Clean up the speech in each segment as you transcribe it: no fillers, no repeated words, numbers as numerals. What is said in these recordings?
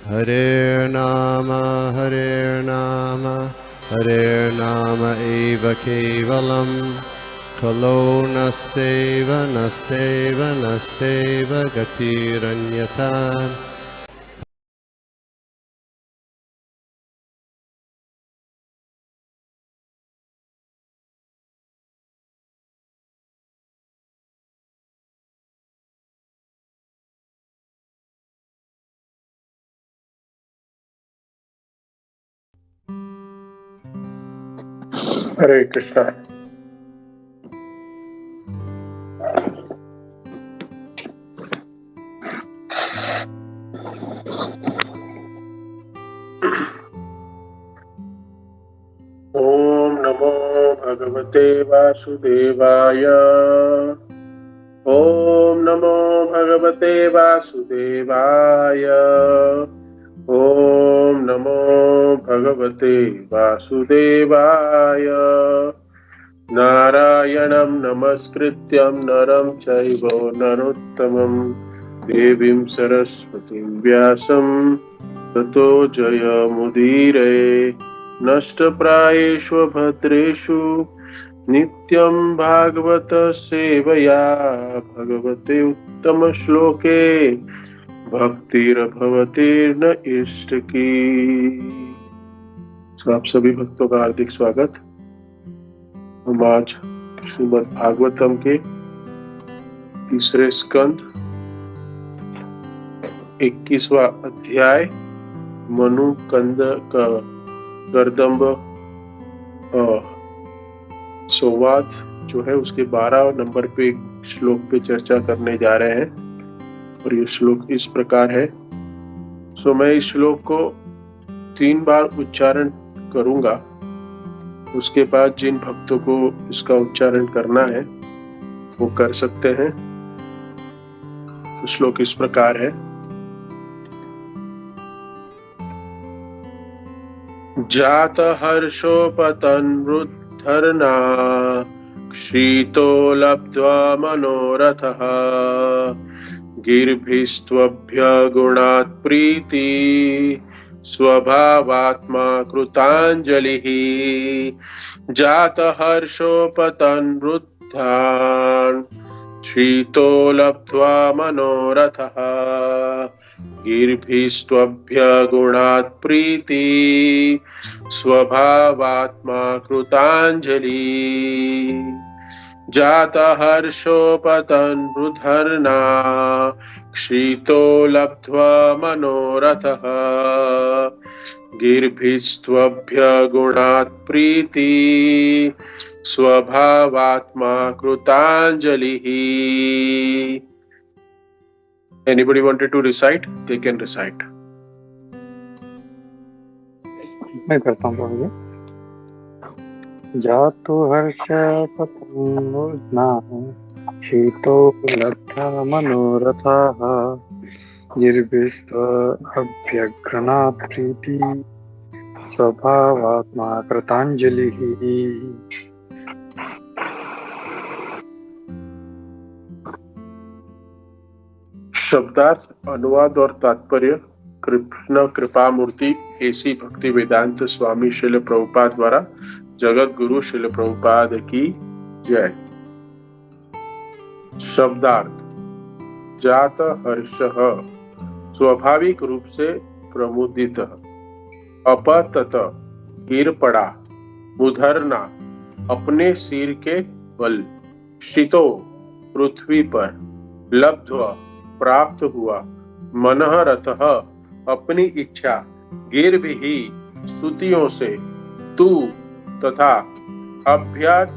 Hare Nama Hare Nama eva kevalam Kalo nasteva nasteva nasteva gatiranyata. हरे कृष्णा। ओम नमो भगवते वासुदेवाय। ओम नमो भगवते वासुदेवाय। ओम नमो भगवते वासुदेवाय। नारायणं नमस्कृत्यं नरं चैव नरोत्तमं देवीं सरस्वतीं व्यासं ततो जयमुदीरये। नष्टप्रायेषु भद्रेषु नित्यं भागवत सेवया भगवते उत्तमश्लोके भक्तिर्भवतीर्न इष्टकी। आप सभी भक्तों का हार्दिक स्वागत। हम आज श्रीमद् भागवतम के तीसरे स्कंद 21वां अध्याय मनु कंद का गर्दम्ब संवाद जो है उसके 12 नंबर पे श्लोक पे चर्चा करने जा रहे हैं और ये श्लोक इस प्रकार है। मैं इस श्लोक को 3 बार उच्चारण करूंगा, उसके बाद जिन भक्तों को इसका उच्चारण करना है वो कर सकते हैं। तो श्लोक इस प्रकार है। जात हर्षोपतन्वृद्धर्ना क्षीतो लब्ध्वा मनोरथः गिर्भिस्त्वभ्यगुणात् प्रीति स्वभावात्मा कृताञ्जलिः। जात हर्षोपतन्वृद्धान् क्षीतो लब्ध्वा मनोरथः गिर्भिस्त्वभ्यगुणात् प्रीति स्वभावात्मा कृताञ्जलिः। जात हर्षोपतन्वृद्धर्ना क्षीतो लब्ध्वा मनोरथः गिर्भिस्त्वभ्यगुणात् प्रीति स्वभावात्मा कृताञ्जलिः। Anybody wanted to recite? They can recite. मैं करता हूँ पढ़िए। जातु हर्षपतन्वृद्धा क्षीतो लब्ध्वा मनोरथः गिर्भिस्त्वभ्यगुणात् प्रीति स्वभावात्मा कृताञ्जलिः। शब्दार्थ, अनुवाद और तात्पर्य कृष्ण कृपामूर्ति ऐसी भक्ति वेदांत स्वामी श्रील प्रभुपाद द्वारा जगत गुरु श्रील प्रभुपाद की जय। शब्दार्थ। जात हर्षः स्वाभाविक रूप से प्रमुदित, अपतत गिर पड़ा, मुधरना अपने सिर के बल, क्षितो पृथ्वी पर, लब्ध्वा प्राप्त हुआ, मनः रथः अपनी इच्छा, गिर्भिः स्तुतियों से, तू तथा अभ्यात्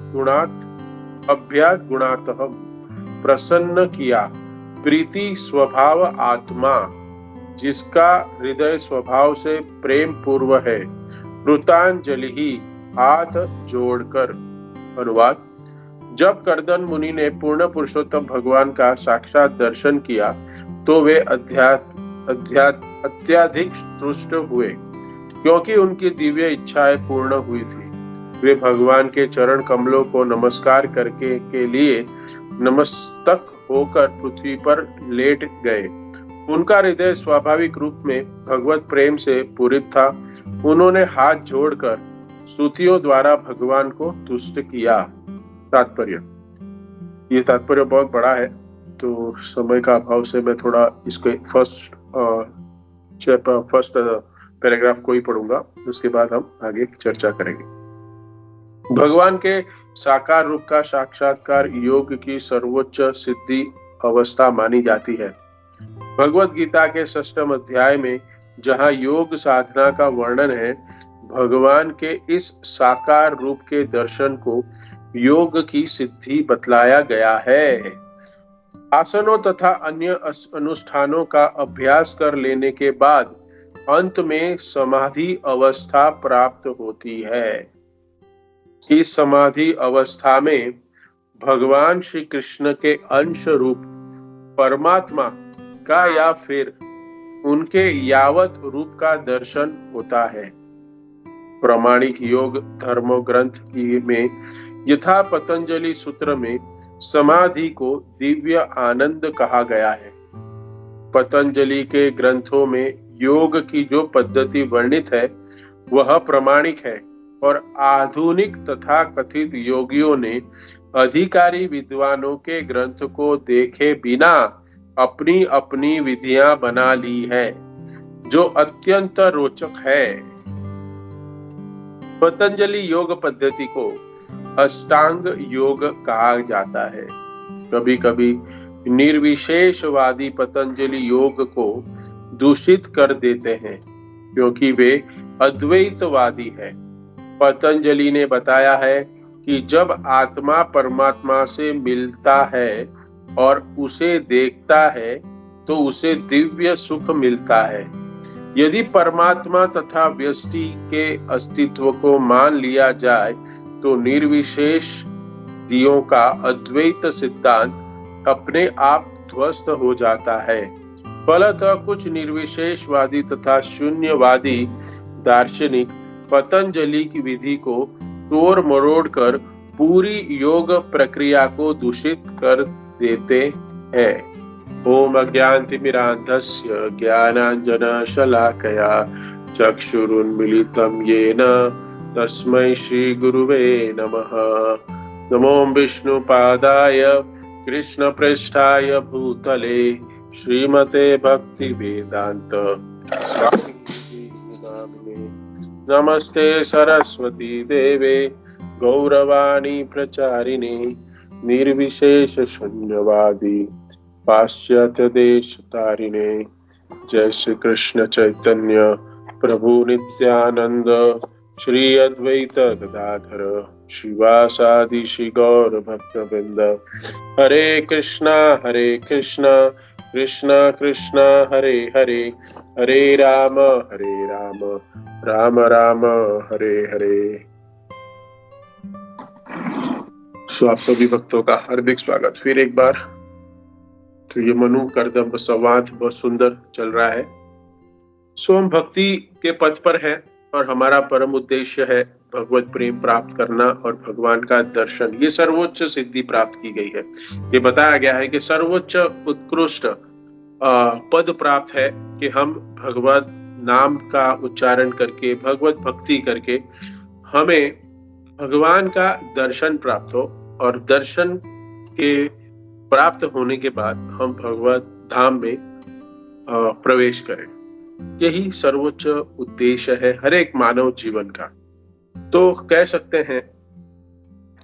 गुणातः प्रसन्न किया, प्रीति स्वभाव आत्मा जिसका हृदय स्वभाव से प्रेम पूर्व है, कृतांजलि हाथ जोड़कर। अनुवाद। जब कर्दन मुनि ने पूर्ण पुरुषोत्तम भगवान का साक्षात दर्शन किया तो वे अत्याधिक तुष्ट हुए, क्योंकि उनकी दिव्य इच्छाएं पूर्ण हुई थी। वे भगवान के चरण कमलों को नमस्कार करके के लिए नमस्तक होकर पृथ्वी पर लेट गए उनका हृदय स्वाभाविक रूप में भगवत प्रेम से पूरित था। उन्होंने हाथ जोड़कर स्तुतियों द्वारा भगवान को तुष्ट किया। तात्पर्य, ये तात्पर्य बहुत बड़ा है, तो समय का अभाव से मैं थोड़ा इसके फर्स्ट पैराग्राफ को ही पढ़ूंगा, उसके बाद हम आगे चर्चा करेंगे। भगवान के साकार रूप का साक्षात्कार योग की सर्वोच्च सिद्धि अवस्था मानी जाती है। भगवत गीता के 6वें अध्याय में जहाँ योग साधना का वर्णन है, भगवान के इस साकार रूप के दर्शन को योग की सिद्धि बतलाया गया है। आसनों तथा अन्य अनुष्ठानों का अभ्यास कर लेने के बाद अंत में समाधि अवस्था प्राप्त होती है। इस समाधि अवस्था में भगवान श्री कृष्ण के अंश रूप परमात्मा का या फिर उनके यावत रूप का दर्शन होता है। प्रामाणिक योग धर्म ग्रंथ में यथा पतंजलि सूत्र में समाधि को दिव्य आनंद कहा गया है। पतंजलि के ग्रंथों में योग की जो पद्धति वर्णित है वह प्रामाणिक है और आधुनिक तथा कथित योगियों ने अधिकारी विद्वानों के ग्रंथ को देखे बिना अपनी अपनी विधियां बना ली है, जो अत्यंत रोचक है। पतंजलि योग पद्धति को अष्टांग योग कहा जाता है। कभी कभी निर्विशेषवादी पतंजलि योग को दूषित कर देते हैं क्योंकि वे अद्वैतवादी हैं। पतंजलि ने बताया है कि जब आत्मा परमात्मा से मिलता है और उसे देखता है तो उसे दिव्य सुख मिलता है। यदि परमात्मा तथा व्यष्टि के अस्तित्व को मान लिया जाए तो निर्विशेष दियों का अद्वैत सिद्धांत अपने आप ध्वस्त हो जाता है। फलतः कुछ निर्विशेषवादी तथा शून्यवादी दार्शनिक पतंजलि की विधि को तोड़ मरोड़ कर पूरी योग प्रक्रिया को दूषित कर देते हैं। ओम अज्ञानतिमिरान्धस्य ज्ञानाञ्जनशलाकया चक्षुरुन्मीलितं येन तस्मै श्री गुरुवे नमः। नमो विष्णुपादाय कृष्णप्रेष्ठाय भूतले श्रीमते भक्तिवेदान्त स्वामी नामिने। नमस्ते सरस्वती देवे गौरवाणी प्रचारिणे निर्विशेष शून्यवादी पाश्चात्य देश तारिणे। जय श्री कृष्ण चैतन्य प्रभु नित्यानंद श्री अद्वैत गदाधर श्रीवासादि श्री गौर भक्तवृंद। हरे कृष्णा कृष्णा कृष्णा हरे हरे, हरे राम राम राम हरे हरे। आप सभी भक्तों का हार्दिक स्वागत फिर एक बार। तो ये मनु करदम्ब संवाद बहुत सुंदर चल रहा है। हम भक्ति के पथ पर हैं और हमारा परम उद्देश्य है भगवत प्रेम प्राप्त करना और भगवान का दर्शन। ये सर्वोच्च सिद्धि प्राप्त की गई है। ये बताया गया है कि सर्वोच्च उत्कृष्ट पद प्राप्त है कि हम भगवत नाम का उच्चारण करके भगवत भक्ति करके हमें भगवान का दर्शन प्राप्त हो और दर्शन के प्राप्त होने के बाद हम भगवत धाम में प्रवेश करें। यही सर्वोच्च उद्देश्य है हर एक मानव जीवन का। तो कह सकते हैं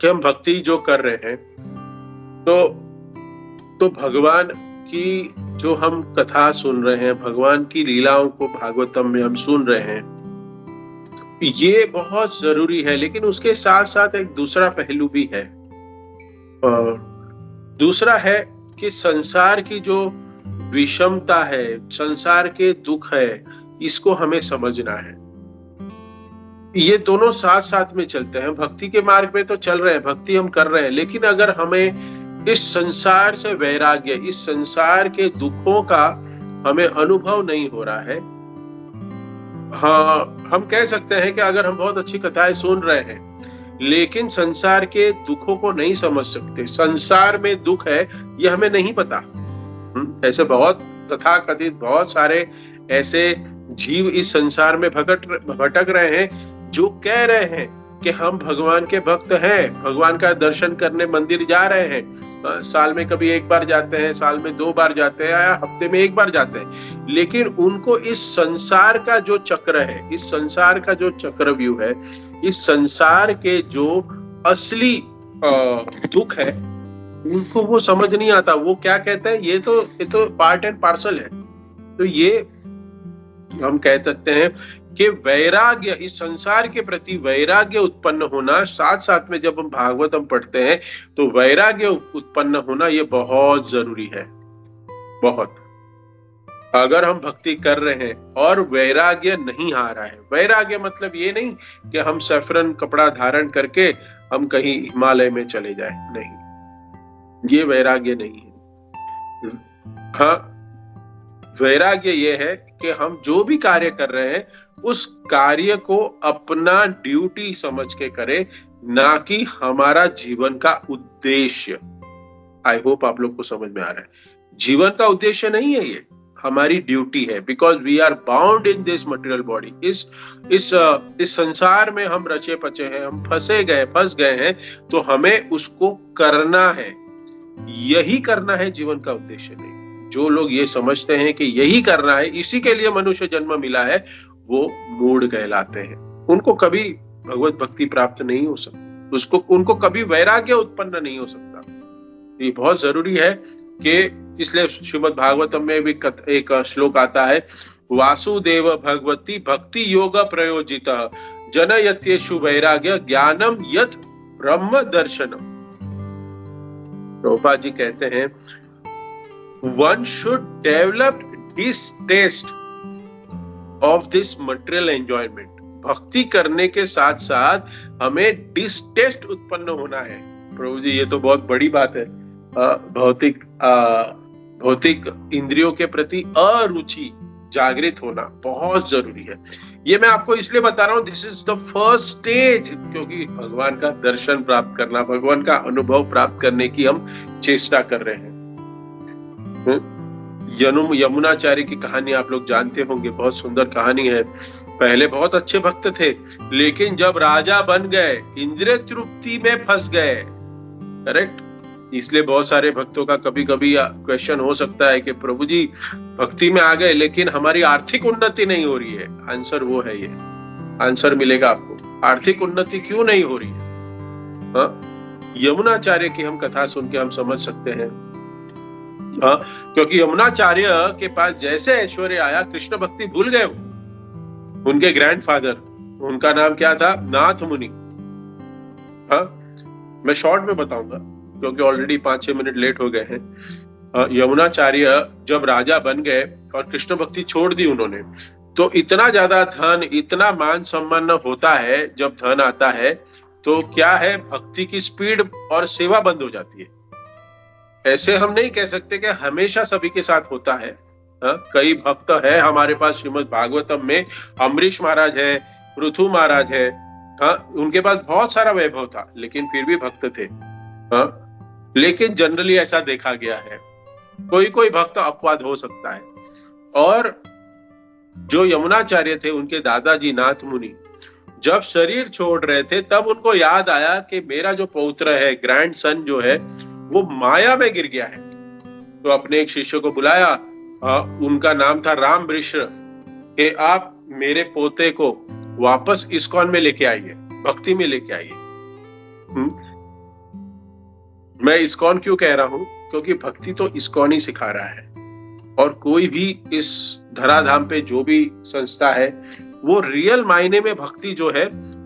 कि हम भक्ति जो कर रहे हैं तो भगवान की जो हम कथा सुन रहे हैं, भगवान की लीलाओं को भागवतम में हम सुन रहे हैं, ये बहुत जरूरी है। लेकिन उसके साथ साथ एक दूसरा पहलू भी है। और दूसरा है कि संसार की जो विषमता है, संसार के दुख है, इसको हमें समझना है। ये दोनों साथ साथ में चलते हैं। भक्ति के मार्ग में तो चल रहे हैं, भक्ति हम कर रहे हैं, लेकिन अगर हमें इस संसार से वैराग्य, इस संसार के दुखों का हमें अनुभव नहीं हो रहा है। हाँ, हम कह सकते हैं कि अगर हम बहुत अच्छी कथाएं सुन रहे हैं लेकिन संसार के दुखों को नहीं समझ सकते, संसार में दुख है ये हमें नहीं पता। ऐसे बहुत तथाकथित बहुत सारे ऐसे जीव इस संसार में भटक रहे हैं जो कह रहे हैं कि हम भगवान के भक्त हैं, भगवान का दर्शन करने मंदिर जा रहे हैं, साल में कभी एक बार जाते हैं, साल में 2 बार जाते हैं या हफ्ते में 1 बार जाते हैं, लेकिन उनको इस संसार का जो चक्र है, इस संसार का जो चक्रव्यूह है, इस संसार के जो असली दुख है, उनको वो समझ नहीं आता। वो क्या कहते हैं, ये तो पार्ट एंड पार्सल है। तो ये हम कह सकते हैं कि वैराग्य, इस संसार के प्रति वैराग्य उत्पन्न होना, साथ साथ में जब हम भागवतम पढ़ते हैं तो वैराग्य उत्पन्न होना ये बहुत जरूरी है, बहुत। अगर हम भक्ति कर रहे हैं और वैराग्य नहीं आ रहा है, वैराग्य मतलब ये नहीं कि हम सैफरन कपड़ा धारण करके हम कहीं हिमालय में चले जाए, नहीं, ये वैराग्य नहीं है। हाँ, वैराग्य ये है कि हम जो भी कार्य कर रहे हैं उस कार्य को अपना ड्यूटी समझ के करें, ना कि हमारा जीवन का उद्देश्य। आई होप आप लोग को समझ में आ रहा है। जीवन का उद्देश्य नहीं है, ये हमारी ड्यूटी है, because we are bound in this material body. इस संसार में हम रचे पचे हैं, हम फंस गए हैं, तो हमें उसको करना है, यही करना है, जीवन का उद्देश्य नहीं। जो लोग ये समझते हैं कि यही करना है, इसी के लिए मनुष्य जन्म मिला है, वो मूढ़ कहलाते हैं। उनको कभी भगवत भक्ति प्राप्त नहीं हो सकती, उनको कभी वैराग्य उत्पन्न नहीं हो सकता। ये बहुत जरूरी है कि इसलिए श्रीमद् भागवतम में भी एक श्लोक आता है, वासुदेव भगवती भक्ति योग प्रयोजित जनयत्येषु वैराग्य ज्ञानम यत् ब्रह्म दर्शनम। प्रभुपाद जी कहते हैं, one should develop distaste of this material enjoyment। भक्ति करने के साथ साथ हमें डिस्टेस्ट उत्पन्न होना है। प्रभु जी, ये तो बहुत बड़ी बात है। भौतिक इंद्रियों के प्रति अरुचि जागृत होना बहुत जरूरी है। ये मैं आपको इसलिए बता रहा हूँ, this is the first stage, क्योंकि भगवान का दर्शन प्राप्त करना, भगवान का अनुभव प्राप्त करने की हम चेष्टा कर रहे हैं। यमुनाचार्य की कहानी आप लोग जानते होंगे, बहुत सुंदर कहानी है। पहले बहुत अच्छे भक्त थे, लेकिन जब राजा बन गए, इंद्रिय तृप्ति में फंस गए। करेक्ट। इसलिए बहुत सारे भक्तों का कभी कभी क्वेश्चन हो सकता है कि प्रभु जी भक्ति में आ गए लेकिन हमारी आर्थिक उन्नति नहीं हो रही है। आंसर वो है, ये आंसर मिलेगा आपको। आर्थिक उन्नति क्यों नहीं हो रही है? यमुनाचार्य की हम कथा सुन के हम समझ सकते हैं। क्योंकि यमुनाचार्य के पास जैसे ऐश्वर्य आया, कृष्ण भक्ति भूल गए। उनके ग्रैंडफादर, उनका नाम क्या था? नाथ मुनि। मैं शॉर्ट में बताऊंगा क्योंकि ऑलरेडी 5-6 मिनट लेट हो गए हैं। यमुनाचार्य जब राजा बन गए और कृष्ण भक्ति छोड़ दी उन्होंने, तो इतना ज्यादा धन, इतना मान सम्मान होता है। जब धन आता है तो क्या है, भक्ति की स्पीड और सेवा बंद हो जाती है। ऐसे हम नहीं कह सकते कि हमेशा सभी के साथ होता है। कई भक्त है हमारे पास श्रीमद् भागवतम में, अम्बरीश महाराज है, पृथु महाराज है। उनके पास बहुत सारा वैभव था लेकिन फिर भी भक्त थे। लेकिन जनरली ऐसा देखा गया है, कोई कोई भक्त अपवाद हो सकता है। और जो यमुनाचार्य थे, उनके दादाजी नाथ मुनि, जब शरीर छोड़ रहे थे तब उनको याद आया कि मेरा जो पौत्र है, ग्रैंड सन जो है, वो माया में गिर गया है। तो अपने एक शिष्य को बुलाया, उनका नाम था राम वृष्ण, कि आप मेरे पोते को वापस इस्कॉन में लेके आइए, भक्ति में लेके आइए। मैं इस्कॉन क्यों कह रहा हूं? क्योंकि भक्ति तो इस्कॉन ही सिखा रहा है, और कोई भी इस धराधाम पे जो भी संस्था है वो रियल मायने में भक्ति जो है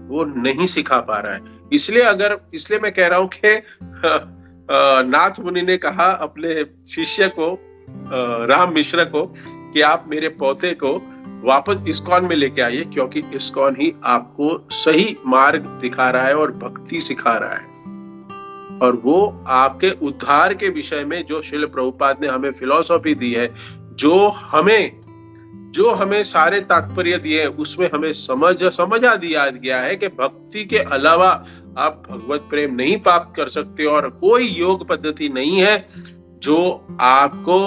वो नहीं सिखा पा रहा है। इसलिए मैं कह रहा हूं कि नाथ मुनि ने कहा अपने शिष्य को, राम मिश्र को, कि आप मेरे पोते को वापस इस्कॉन में लेके आइए, क्योंकि इस्कॉन ही आपको सही मार्ग दिखा रहा है और भक्ति सिखा रहा है। और वो आपके उद्धार के विषय में जो श्रील प्रभुपाद ने हमें फिलॉसफी दी है, जो हमें सारे तात्पर्य दिए, उसमें हमें समझा दिया गया है कि भक्ति के अलावा आप भगवत प्रेम नहीं प्राप्त कर सकते, और कोई योग पद्धति नहीं है जो आपको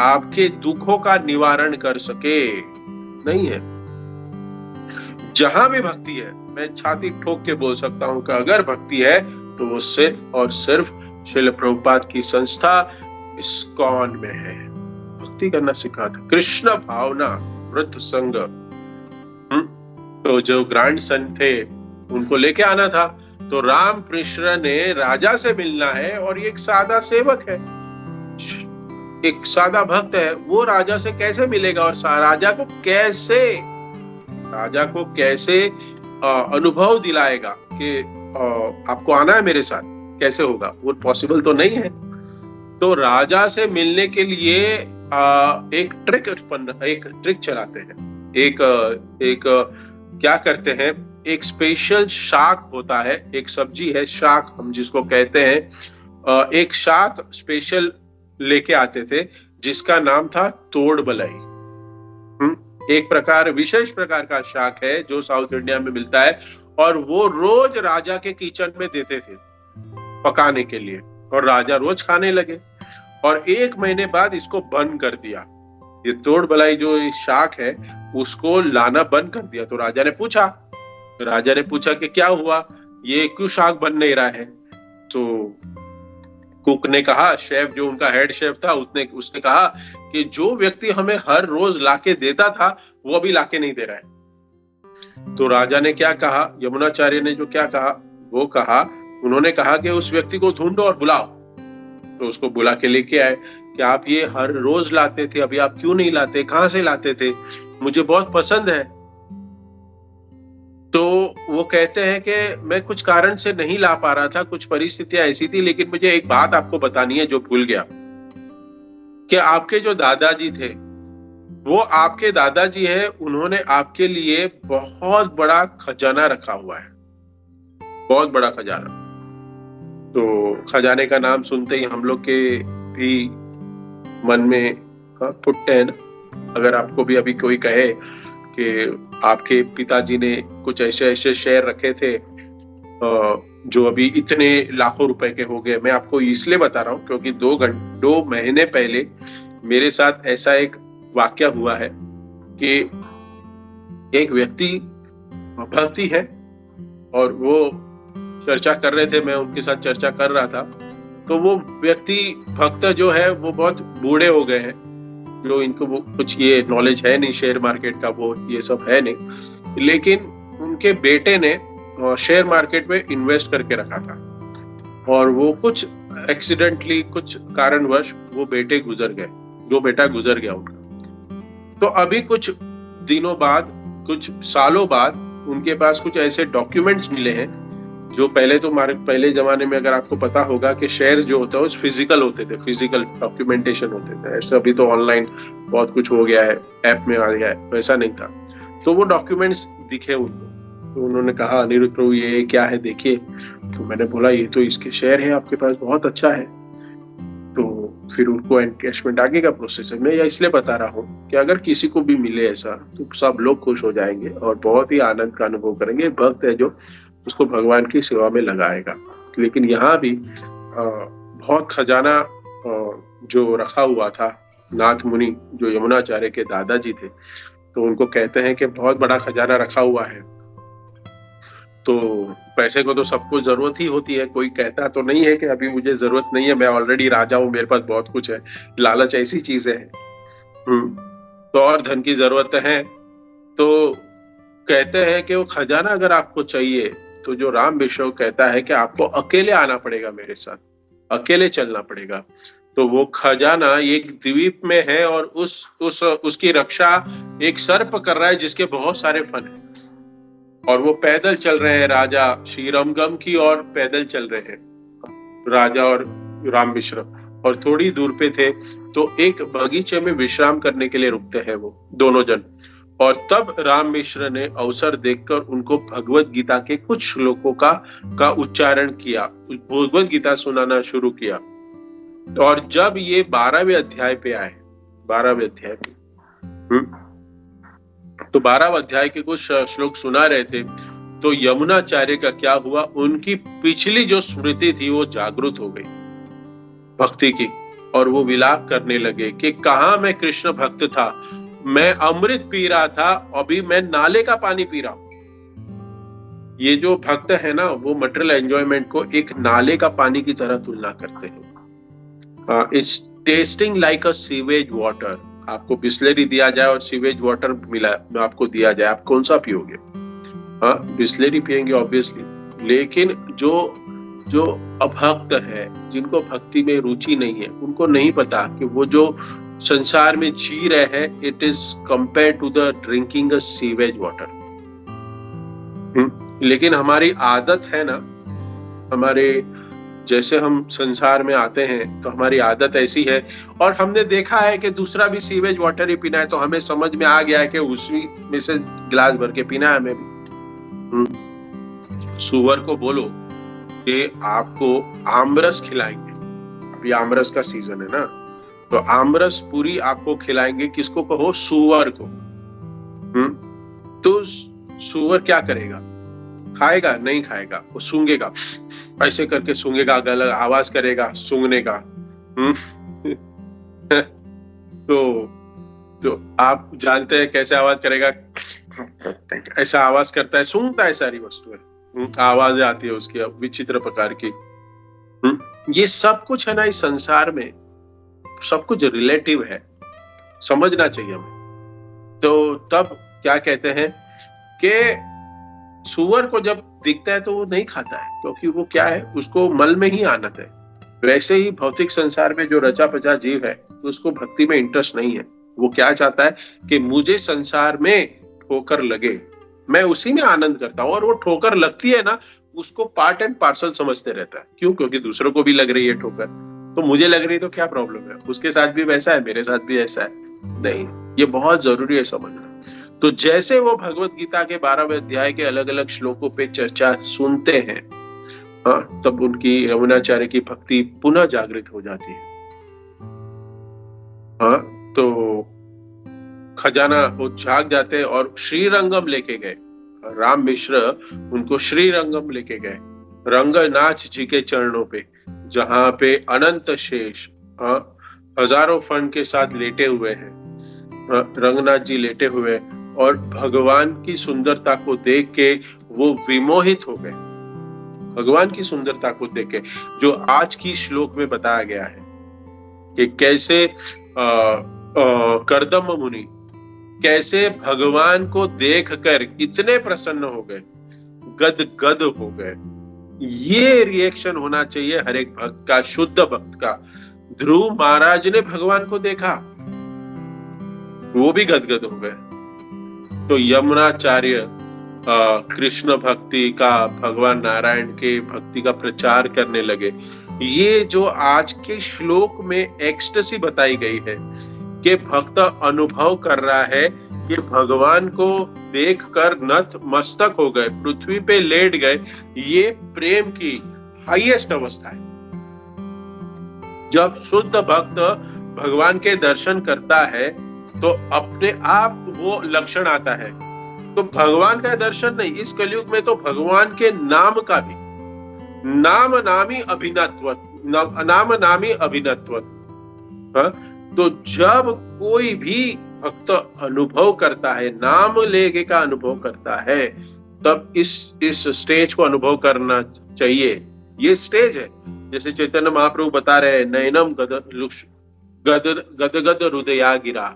आपके दुखों का निवारण कर सके, नहीं है। जहां भी भक्ति है, मैं छाती ठोक के बोल सकता हूं कि अगर भक्ति है तो वो सिर्फ और सिर्फ श्रील प्रभुपाद की संस्था इस्कॉन में है। भक्ति करना सिखाता, कृष्ण भावना, वृत्त संग। तो जो ग्रैंड सन थे उनको लेके आना था, तो राम कृष्ण ने राजा से मिलना है, और ये एक सादा सेवक है, एक सादा भक्त है, वो राजा से कैसे मिलेगा और राजा को कैसे अनुभव दिलाएगा कि आपको आना है मेरे साथ, कैसे होगा? वो पॉसिबल तो नहीं है। तो राजा से मिलने के लिए एक ट्रिक चलाते हैं, एक क्या करते हैं, एक स्पेशल शाक होता है, एक सब्जी है शाक हम जिसको कहते हैं, एक शाक स्पेशल लेके आते थे जिसका नाम था तोड़ बलाई। एक विशेष प्रकार का शाक है जो साउथ इंडिया में मिलता है, और वो रोज राजा के किचन में देते थे पकाने के लिए, और राजा रोज खाने लगे। और 1 महीने बाद इसको बंद कर दिया, ये तोड़ बलाई जो शाक है उसको लाना बंद कर दिया। तो राजा ने पूछा कि क्या हुआ, ये क्यों शाक बन नहीं रहा है? तो कुक ने कहा, शेफ जो उनका हेड शेफ था उसने कहा कि जो व्यक्ति हमें हर रोज लाके देता था वो अभी लाके नहीं दे रहा है। तो राजा ने क्या कहा, यमुनाचार्य ने जो क्या कहा वो कहा, उन्होंने कहा कि उस व्यक्ति को ढूंढो और बुलाओ। तो उसको बुला के लेके आए कि आप ये हर रोज लाते थे, अभी आप क्यों नहीं लाते, कहां से लाते थे, मुझे बहुत पसंद है। तो वो कहते हैं कि मैं कुछ कारण से नहीं ला पा रहा था, कुछ परिस्थितियां ऐसी थी, लेकिन मुझे एक बात आपको बतानी है जो भूल गया, कि आपके जो दादाजी थे वो आपके दादाजी है, उन्होंने आपके लिए बहुत बड़ा खजाना रखा हुआ है, बहुत बड़ा खजाना। तो खजाने का नाम सुनते ही हम लोग के भी मन में फुटते हैं ना। अगर आपको भी अभी कोई कहे कि आपके पिताजी ने कुछ ऐसे शेयर रखे थे जो अभी इतने लाखों रुपए के हो गए, मैं आपको इसलिए बता रहा हूँ क्योंकि 2 महीने पहले मेरे साथ ऐसा एक वाकया हुआ है कि एक व्यक्ति भक्ति है और वो चर्चा कर रहे थे, मैं उनके साथ चर्चा कर रहा था। तो वो व्यक्ति भक्त जो है वो बहुत बूढ़े हो गए हैं, जो इनको वो कुछ ये नॉलेज है नहीं शेयर मार्केट का, वो ये सब है नहीं, लेकिन उनके बेटे ने शेयर मार्केट में इन्वेस्ट करके रखा था, और वो कुछ एक्सीडेंटली, कुछ कारणवश वो बेटा गुजर गया उनका। तो अभी कुछ दिनों बाद, कुछ सालों बाद उनके पास कुछ ऐसे डॉक्यूमेंट्स मिले हैं जो पहले जमाने में अगर आपको पता होगा कि शेयर जो होता है वो फिजिकल होते थे, फिजिकल डॉक्यूमेंटेशन होते थे। ऐसा अभी तो ऑनलाइन बहुत कुछ हो गया है, ऐप में आ गया है, वैसा नहीं था। तो वो डॉक्यूमेंट्स दिखे उनको, तो उन्होंने कहा अनिरुद्ध प्रभु ये क्या है देखिए। तो मैंने बोला ये तो इसके शेयर है आपके पास, बहुत अच्छा है। तो फिर उनको एनकैशमेंट आगे का प्रोसेस है। मैं यह इसलिए बता रहा हूँ कि अगर किसी को भी मिले ऐसा तो सब लोग खुश हो जाएंगे और बहुत ही आनंद का अनुभव करेंगे। भक्त है जो उसको भगवान की सेवा में लगाएगा। लेकिन यहाँ भी बहुत खजाना जो रखा हुआ था, नाथ मुनि जो यमुनाचार्य के दादाजी थे, तो उनको कहते हैं कि बहुत बड़ा खजाना रखा हुआ है। तो पैसे को तो सबको जरूरत ही होती है, कोई कहता तो नहीं है कि अभी मुझे जरूरत नहीं है, मैं ऑलरेडी राजा हूँ, मेरे पास बहुत कुछ है। लालच ऐसी चीज है, तो और धन की जरूरत है। तो कहते हैं कि वो खजाना अगर आपको चाहिए तो जो राम विष्णु कहता है कि आपको अकेले आना पड़ेगा, मेरे साथ अकेले चलना पड़ेगा। तो वो खजाना एक द्वीप में है और उसकी रक्षा एक सर्प कर रहा है जिसके बहुत सारे फन हैं, और वो पैदल चल रहे हैं, राजा श्री रमगम की और पैदल चल रहे हैं, राजा और राम मिश्र, और थोड़ी दूर पे थे तो एक बगीचे में विश्राम करने के लिए रुकते हैं वो दोनों जन। और तब राम मिश्र ने अवसर देखकर उनको भगवत गीता के कुछ श्लोकों का उच्चारण किया, भगवत गीता सुनाना शुरू किया। और जब ये 12वें अध्याय पे आए, 12वें अध्याय पे तो 12वें अध्याय के कुछ श्लोक सुना रहे थे, तो यमुनाचार्य का क्या हुआ, उनकी पिछली जो स्मृति थी वो जागृत हो गई भक्ति की। और वो विलाप करने लगे कि कहाँ मैं कृष्ण भक्त था, मैं अमृत पी रहा था, अभी मैं नाले का पानी पी रहा हूं। ये जो भक्त है ना, वो मटेरियल एंजॉयमेंट को एक नाले का पानी की तरह तुलना करते हैं। It's testing like a sewage water. आपको बिस्लरी दिया जाए और सीवेज वाटर मिला आपको दिया जाए, आप कौन सा पियोगे? हाँ, बिस्लरी पियेंगे ऑब्वियसली। लेकिन जो अभक्त है, जिनको भक्ति में रुचि नहीं है, उनको नहीं पता कि वो जो संसार में जी रहे हैं, it is compare to the drinking a sewage water. लेकिन हमारी आदत है ना, हमारे जैसे हम संसार में आते हैं तो हमारी आदत ऐसी है, और हमने देखा है कि दूसरा भी सीवेज वाटर ही पीना है, तो हमें समझ में आ गया है कि उसी में से गिलास भर के पीना है हमें भी। सुअर को बोलो कि आपको आमरस खिलाएंगे, अभी आमरस का सीजन है ना, तो आमरस पूरी आपको खिलाएंगे। किसको कहो? सुअर को। तो सुअर क्या करेगा? खाएगा? नहीं खाएगा, वो सूंघेगा, ऐसे करके सूंघेगा, गलत आवाज करेगा सूंघने का। तो आप जानते हैं कैसे आवाज करेगा? ऐसा आवाज करता है, सूंघता है सारी वस्तुएं, आवाज आती है उसकी विचित्र प्रकार की। ये सब कुछ है ना इस संसार में, सब कुछ रिलेटिव है, समझना चाहिए हमें। तो तब क्या कहते हैं कि सुअर को जब दिखता है तो वो नहीं खाता है, क्योंकि वो क्या है, उसको मल में ही आनत है। वैसे ही भौतिक संसार में जो रचा पचा जीव है, तो उसको भक्ति में इंटरेस्ट नहीं है। वो क्या चाहता है कि मुझे संसार में ठोकर लगे, मैं उसी में आनंद करता हूँ। और वो ठोकर लगती है ना, उसको पार्ट एंड पार्सल समझते रहता है। क्यों? क्योंकि दूसरों को भी लग रही है ठोकर, तो मुझे लग रही है तो क्या प्रॉब्लम है? उसके साथ भी वैसा है, मेरे साथ भी ऐसा है। नहीं, ये बहुत जरूरी है समझना। तो जैसे वो भगवत गीता के 12वें अध्याय के अलग अलग श्लोकों पे चर्चा सुनते हैं, हाँ, तब उनकी रमणाचार्य की भक्ति पुनः जागृत हो जाती है। हाँ, तो खजाना वो जाग जाते हैं और श्रीरंगम लेके गए। राम मिश्र उनको श्रीरंगम लेके गए, रंगनाथ जी के चरणों पे, जहां पे अनंत शेष हजारों फण के साथ लेटे हुए हैं। रंगनाथ जी लेटे हुए और भगवान की सुंदरता को देख के वो विमोहित हो गए। भगवान की सुंदरता को देख के, जो आज की श्लोक में बताया गया है कि कैसे कर्दम मुनि कैसे भगवान को देखकर इतने प्रसन्न हो गए, गद गद हो गए। ये रिएक्शन होना चाहिए हर एक भक्त का, शुद्ध भक्त का। ध्रुव महाराज ने भगवान को देखा, वो भी गदगद हो गए। तो यमुनाचार्य कृष्ण भक्ति का, भगवान नारायण के भक्ति का प्रचार करने लगे। ये जो आज के श्लोक में एक्सटेसी बताई गई है कि भक्त अनुभव कर रहा है कि भगवान को देखकर नत मस्तक हो गए, पृथ्वी पे लेट गए, ये प्रेम की हाईएस्ट अवस्था है। जब शुद्ध भक्त भगवान के दर्शन करता है तो अपने आप वो लक्षण आता है। तो भगवान का दर्शन नहीं, इस कलयुग में तो भगवान के नाम का भी, नाम नामी अभिनत्व, नाम नामी अभिनत्व। तो जब कोई भी भक्त अनुभव करता है, नाम लेके का अनुभव करता है, तब इस स्टेज को अनुभव करना चाहिए। ये स्टेज है, जैसे चैतन्य महाप्रभु बता रहे हैं, नयनम गदगद हृदया गिरा,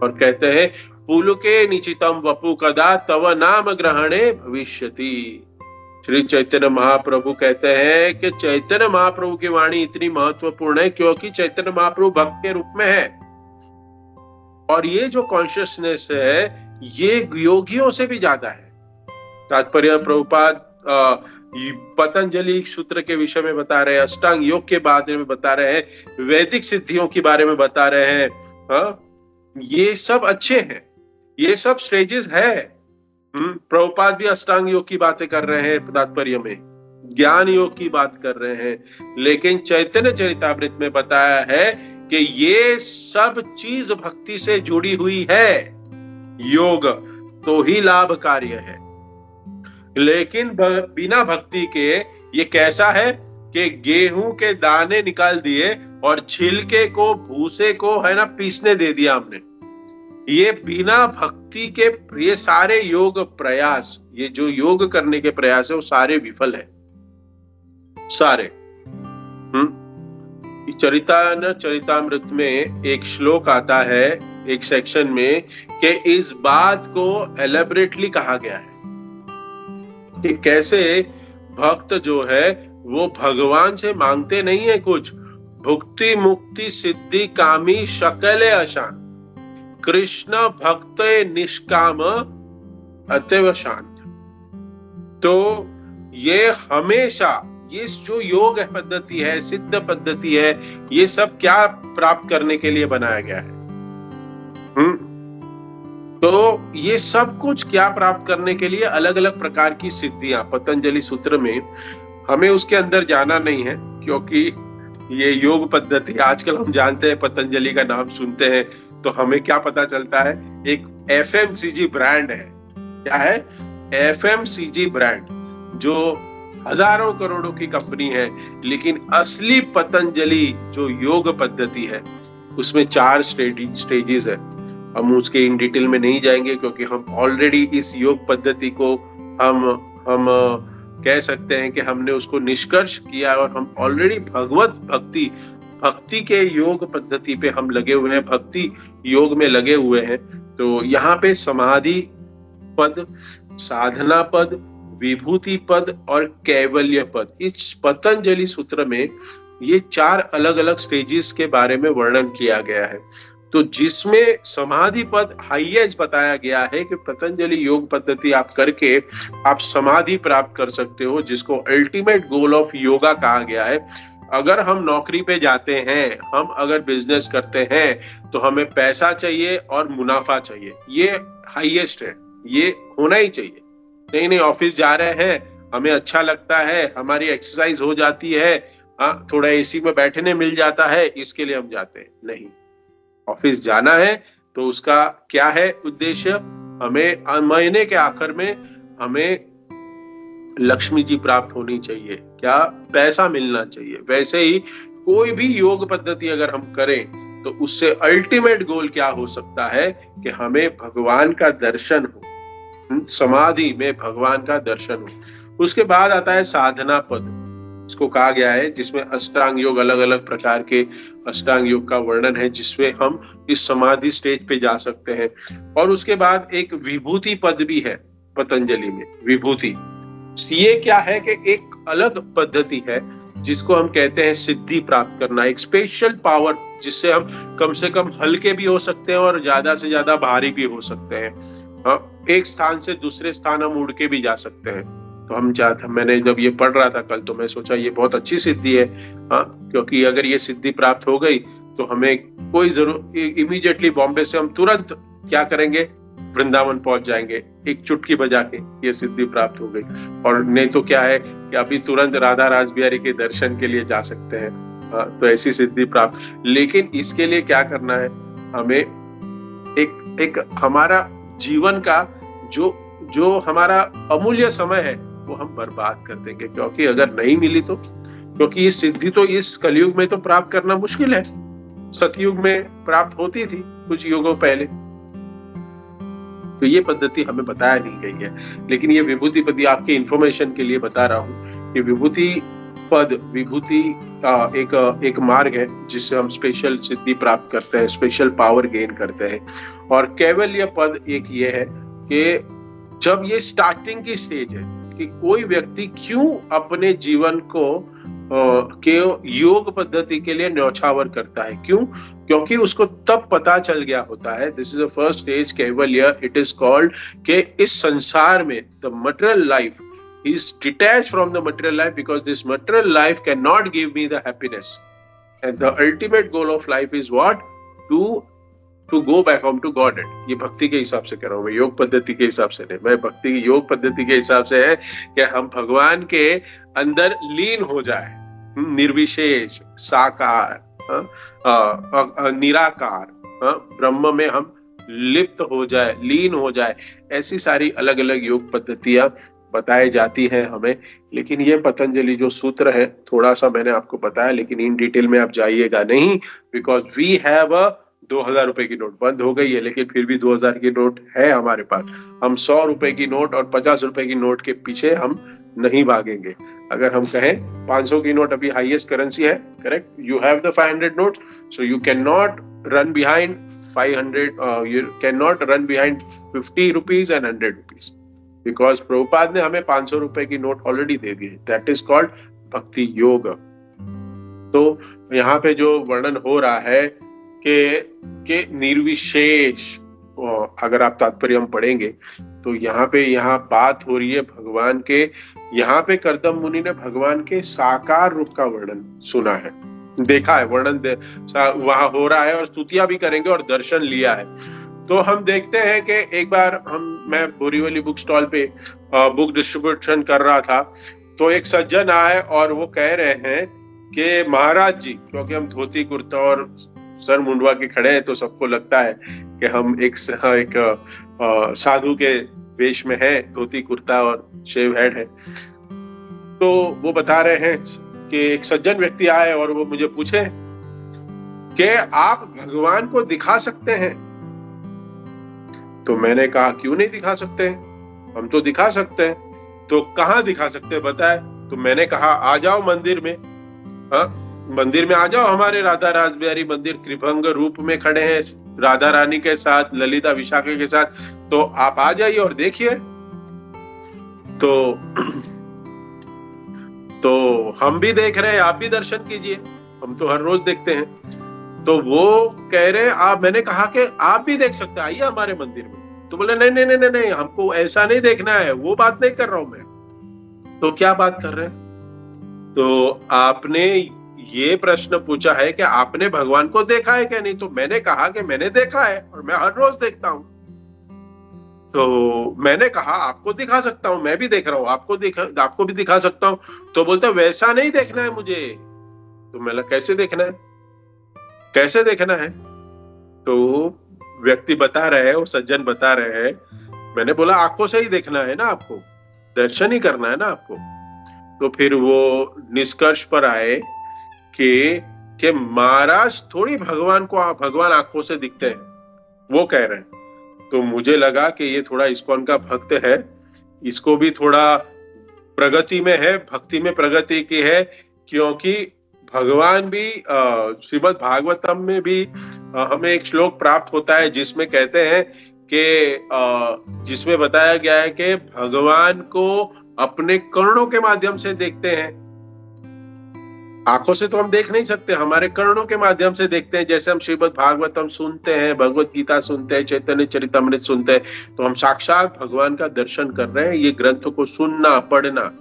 और कहते हैं पुलके निचितम वपु कदा तव नाम ग्रहणे भविष्यति। श्री चैतन्य महाप्रभु कहते हैं कि चैतन्य महाप्रभु की वाणी इतनी महत्वपूर्ण है क्योंकि चैतन्य महाप्रभु भक्त के रूप में है। और ये जो कॉन्शियसनेस है, ये योगियों से भी ज्यादा है। तात्पर्य प्रभुपाद पतंजलि सूत्र के विषय में बता रहे हैं, अष्टांग योग के बारे में बता रहे हैं, वैदिक सिद्धियों के बारे में बता रहे हैं। ये सब अच्छे हैं, ये सब स्टेजेस है। प्रभुपाद भी अष्टांग योग की बातें कर रहे हैं, तात्पर्य में ज्ञान योग की बात कर रहे हैं, लेकिन चैतन्य चरितामृत में बताया है कि ये सब चीज भक्ति से जुड़ी हुई है। योग तो ही लाभकारी है, लेकिन बिना भक्ति के ये कैसा है? कि गेहूं के दाने निकाल दिए और छिलके को, भूसे को है ना पीसने दे दिया हमने। ये बिना भक्ति के ये सारे योग प्रयास, ये जो योग करने के प्रयास है वो सारे विफल है, सारे। चरितामृत में एक श्लोक आता है एक सेक्शन में कि इस बात को एलेबरेटली कहा गया है कि कैसे भक्त जो है वो भगवान से मांगते नहीं है कुछ, भुक्ति मुक्ति सिद्धि कामी शकले अशांत, कृष्ण भक्त निष्काम अतएव शांत। तो ये हमेशा ये जो योग पद्धति है, सिद्ध पद्धति है, ये सब क्या प्राप्त करने के लिए बनाया गया है? तो ये सब कुछ क्या प्राप्त करने के लिए? अलग अलग प्रकार की सिद्धियां पतंजलि सूत्र में, हमें उसके अंदर जाना नहीं है क्योंकि ये योग पद्धति आजकल हम जानते हैं, पतंजलि का नाम सुनते हैं तो हमें क्या पता चलता है? एक FMCG ब्रांड है। क्या है? FMCG ब्रांड, जो हजारों करोड़ों की कंपनी है, लेकिन असली पतंजलि जो योग पद्धति है उसमें 4 स्टेजेस है। हम उसके इन डिटेल में नहीं जाएंगे क्योंकि हम ऑलरेडी इस योग पद्धति को हम कह सकते हैं कि हमने उसको निष्कर्ष किया और हम ऑलरेडी भगवत भक्ति के योग पद्धति पे हम लगे हुए हैं, भक्ति योग में लगे हुए हैं। तो यहाँ पे समाधि पद, साधना पद, विभूति पद और कैवल्य पद, इस पतंजलि सूत्र में ये 4 अलग अलग स्टेजेस के बारे में वर्णन किया गया है। तो जिसमें समाधि पद हाईएस्ट बताया गया है कि पतंजलि योग पद्धति आप करके आप समाधि प्राप्त कर सकते हो, जिसको अल्टीमेट गोल ऑफ योगा कहा गया है। अगर हम नौकरी पे जाते हैं, हम अगर बिजनेस करते हैं तो हमें पैसा चाहिए और मुनाफा चाहिए, ये हाईएस्ट है, ये होना ही चाहिए। नहीं ऑफिस जा रहे हैं, हमें अच्छा लगता है, हमारी एक्सरसाइज हो जाती है, थोड़ा एसी में बैठने मिल जाता है, इसके लिए हम जाते हैं। नहीं, ऑफिस जाना है तो उसका क्या है उद्देश्य? हमें महीने के आखिर में हमें लक्ष्मी जी प्राप्त होनी चाहिए, क्या? पैसा मिलना चाहिए। वैसे ही कोई भी योग पद्धति अगर हम करें तो उससे अल्टीमेट गोल क्या हो सकता है कि हमें भगवान का दर्शन हो, समाधि में भगवान का दर्शन हो। उसके बाद आता है साधना पद, इसको कहा गया है जिसमें अष्टांग योग, अलग अलग प्रकार के अष्टांग योग का वर्णन है, जिसमें हम इस समाधि स्टेज पे जा सकते हैं। और उसके बाद एक विभूति पद भी है पतंजलि में। विभूति ये क्या है कि एक अलग पद्धति है जिसको हम कहते हैं सिद्धि प्राप्त करना, एक स्पेशल पावर जिससे हम कम से कम हल्के भी हो सकते हैं और ज्यादा से ज्यादा भारी भी हो सकते हैं। एक स्थान से दूसरे स्थान हम उड़ के भी जा सकते हैं। तो मैंने जब ये पढ़ रहा था कल तो मैं सोचा ये बहुत अच्छी सिद्धि है, क्योंकि अगर ये सिद्धि प्राप्त हो गई तो हमें कोई जरूर इमीडिएटली बॉम्बे से हम तुरंत क्या करेंगे? वृंदावन पहुंच जाएंगे, एक चुटकी बजा के ये सिद्धि प्राप्त हो गई। और नहीं तो क्या है कि अभी तुरंत राधा रासबिहारी के दर्शन के लिए जा सकते हैं, तो ऐसी सिद्धि प्राप्त। लेकिन इसके लिए क्या करना है? हमें एक हमारा जीवन का जो हमारा अमूल्य समय है वो हम बर्बाद कर देंगे, क्योंकि अगर नहीं मिली तो, क्योंकि ये सिद्धि तो इस कलयुग में तो प्राप्त करना मुश्किल है, सतयुग में प्राप्त होती थी कुछ युगों पहले। तो ये पद्धति हमें बताया नहीं गई है। लेकिन ये विभूति पद आपके इंफॉर्मेशन के लिए बता रहा हूँ कि विभूति पद, विभूति एक मार्ग है जिससे हम स्पेशल सिद्धि प्राप्त करते हैं, स्पेशल पावर गेन करते हैं। और कैवल्य पद एक ये है कि जब ये स्टार्टिंग की स्टेज है कि कोई व्यक्ति क्यों अपने जीवन को के योग पद्धति के लिए न्यौछावर करता है, क्यों? क्योंकि उसको तब पता चल गया होता है, this is the first stage Kaivalya, it is called, कि इस संसार में the material life is detached from the material life because this material life cannot give me the happiness, and the ultimate goal of life is what? to go back home to Godhead. ये भक्ति के हिसाब से कह रहा हूँ मैं, योग पद्धति के हिसाब से नहीं। मैं भक्ति की योग पद्धति के हिसाब से है कि हम भगवान के अंदर लीन हो जाए, निर्विशेष, साकार, निराकार, ब्रह्म में हम लिप्त हो जाए, लीन हो जाए। ऐसी सारी अलग अलग योग पद्धतियां बताई जाती हैं हमें। लेकिन ये पतंजलि जो सूत्र है, थोड़ा सा मैंने आपको बताया, लेकिन इन डिटेल में आप जाइएगा नहीं, बिकॉज वी हैव अ 2000 रुपए की नोट बंद हो गई है, लेकिन फिर भी 2000 की नोट है हमारे पास। हम 100 रुपए की नोट और 50 रुपए की नोट के पीछे हम नहीं भागेंगे। अगर हम कहें 500 की नोट अभी हाईएस्ट करेंसी है, correct, you have the 500 note, so you can not run behind 500, you cannot run behind 50 rupees and 100 rupees, because Prabhupada ने हमें 500 रुपए की नोट ऑलरेडी दे दी है। दैट इज कॉल्ड भक्ति योग। तो यहाँ पे जो वर्णन हो रहा है कि निर्विशेष, अगर आप तात्पर्य हम पढ़ेंगे तो यहाँ बात हो रही है भगवान के। यहाँ पे कर्दम मुनि ने भगवान के साकार रूप का वर्णन सुना है, देखा है, वर्णन वहां हो रहा है, और स्तुतियां भी करेंगे और दर्शन लिया है। तो हम देखते हैं कि एक बार मैं बोरीवली बुक स्टॉल पे बुक डिस्ट्रीब्यूशन कर रहा था, तो एक सज्जन आए और वो कह रहे हैं कि महाराज जी, क्योंकि हम धोती कुर्ता और सर मुंडवा के खड़े हैं तो सबको लगता है कि हम एक साधु के वेश में है, धोती कुर्ता और शेव हेड है। तो वो बता रहे हैं कि एक सज्जन व्यक्ति आए और वो मुझे पूछे कि आप भगवान को दिखा सकते हैं? तो मैंने कहा क्यों नहीं दिखा सकते हैं, हम तो दिखा सकते हैं। तो कहाँ दिखा सकते हैं बताए? तो मैंने कहा आ जाओ मंदिर में, मंदिर में आ जाओ, हमारे राधा रासबिहारी मंदिर त्रिभंग रूप में खड़े हैं राधा रानी के साथ, ललिता विशाखा के साथ, तो आप आ जाइए और देखिए। तो हम भी देख रहे हैं, आप भी दर्शन कीजिए, हम तो हर रोज देखते हैं। तो वो कह रहे हैं मैंने कहा कि आप भी देख सकते हैं, आइए हमारे मंदिर में। तो बोले नहीं नहीं नहीं नहीं, हमको ऐसा नहीं देखना है, वो बात नहीं कर रहा हूं मैं। तो क्या बात कर रहे हैं? तो आपने ये प्रश्न पूछा है कि आपने भगवान को देखा है क्या नहीं? तो मैंने कहा कि मैंने देखा है और मैं हर रोज देखता हूं। तो मैंने कहा आपको दिखा सकता हूं, मैं भी देख रहा हूं, आपको भी दिखा सकता हूं। तो बोलता वैसा नहीं देखना है मुझे। तो मैंने कैसे देखना है, कैसे देखना है? तो व्यक्ति बता रहे हैं, वो सज्जन बता रहे हैं, मैंने बोला आंखों से ही देखना है ना, आपको दर्शन ही करना है ना आपको। तो फिर वो निष्कर्ष पर आए कि महाराज थोड़ी भगवान आंखों से दिखते हैं, वो कह रहे हैं। तो मुझे लगा कि ये थोड़ा इस्कॉन का भक्त है, इसको भी थोड़ा प्रगति में है, भक्ति में प्रगति की है, क्योंकि भगवान भी श्रीमद् भागवतम में भी हमें एक श्लोक प्राप्त होता है जिसमें कहते हैं कि जिसमें बताया गया है कि भगवान को अपने कर्णों के माध्यम से देखते हैं। आंखों से तो हम देख नहीं सकते, हमारे कर्णों के माध्यम से देखते हैं। जैसे हम श्रीमद् भागवतम सुनते हैं, भगवत गीता सुनते हैं, चैतन्य चरितमृत सुनते हैं, तो हम साक्षात भगवान का दर्शन कर रहे हैं। ये ग्रंथ को सुनना पढ़ना,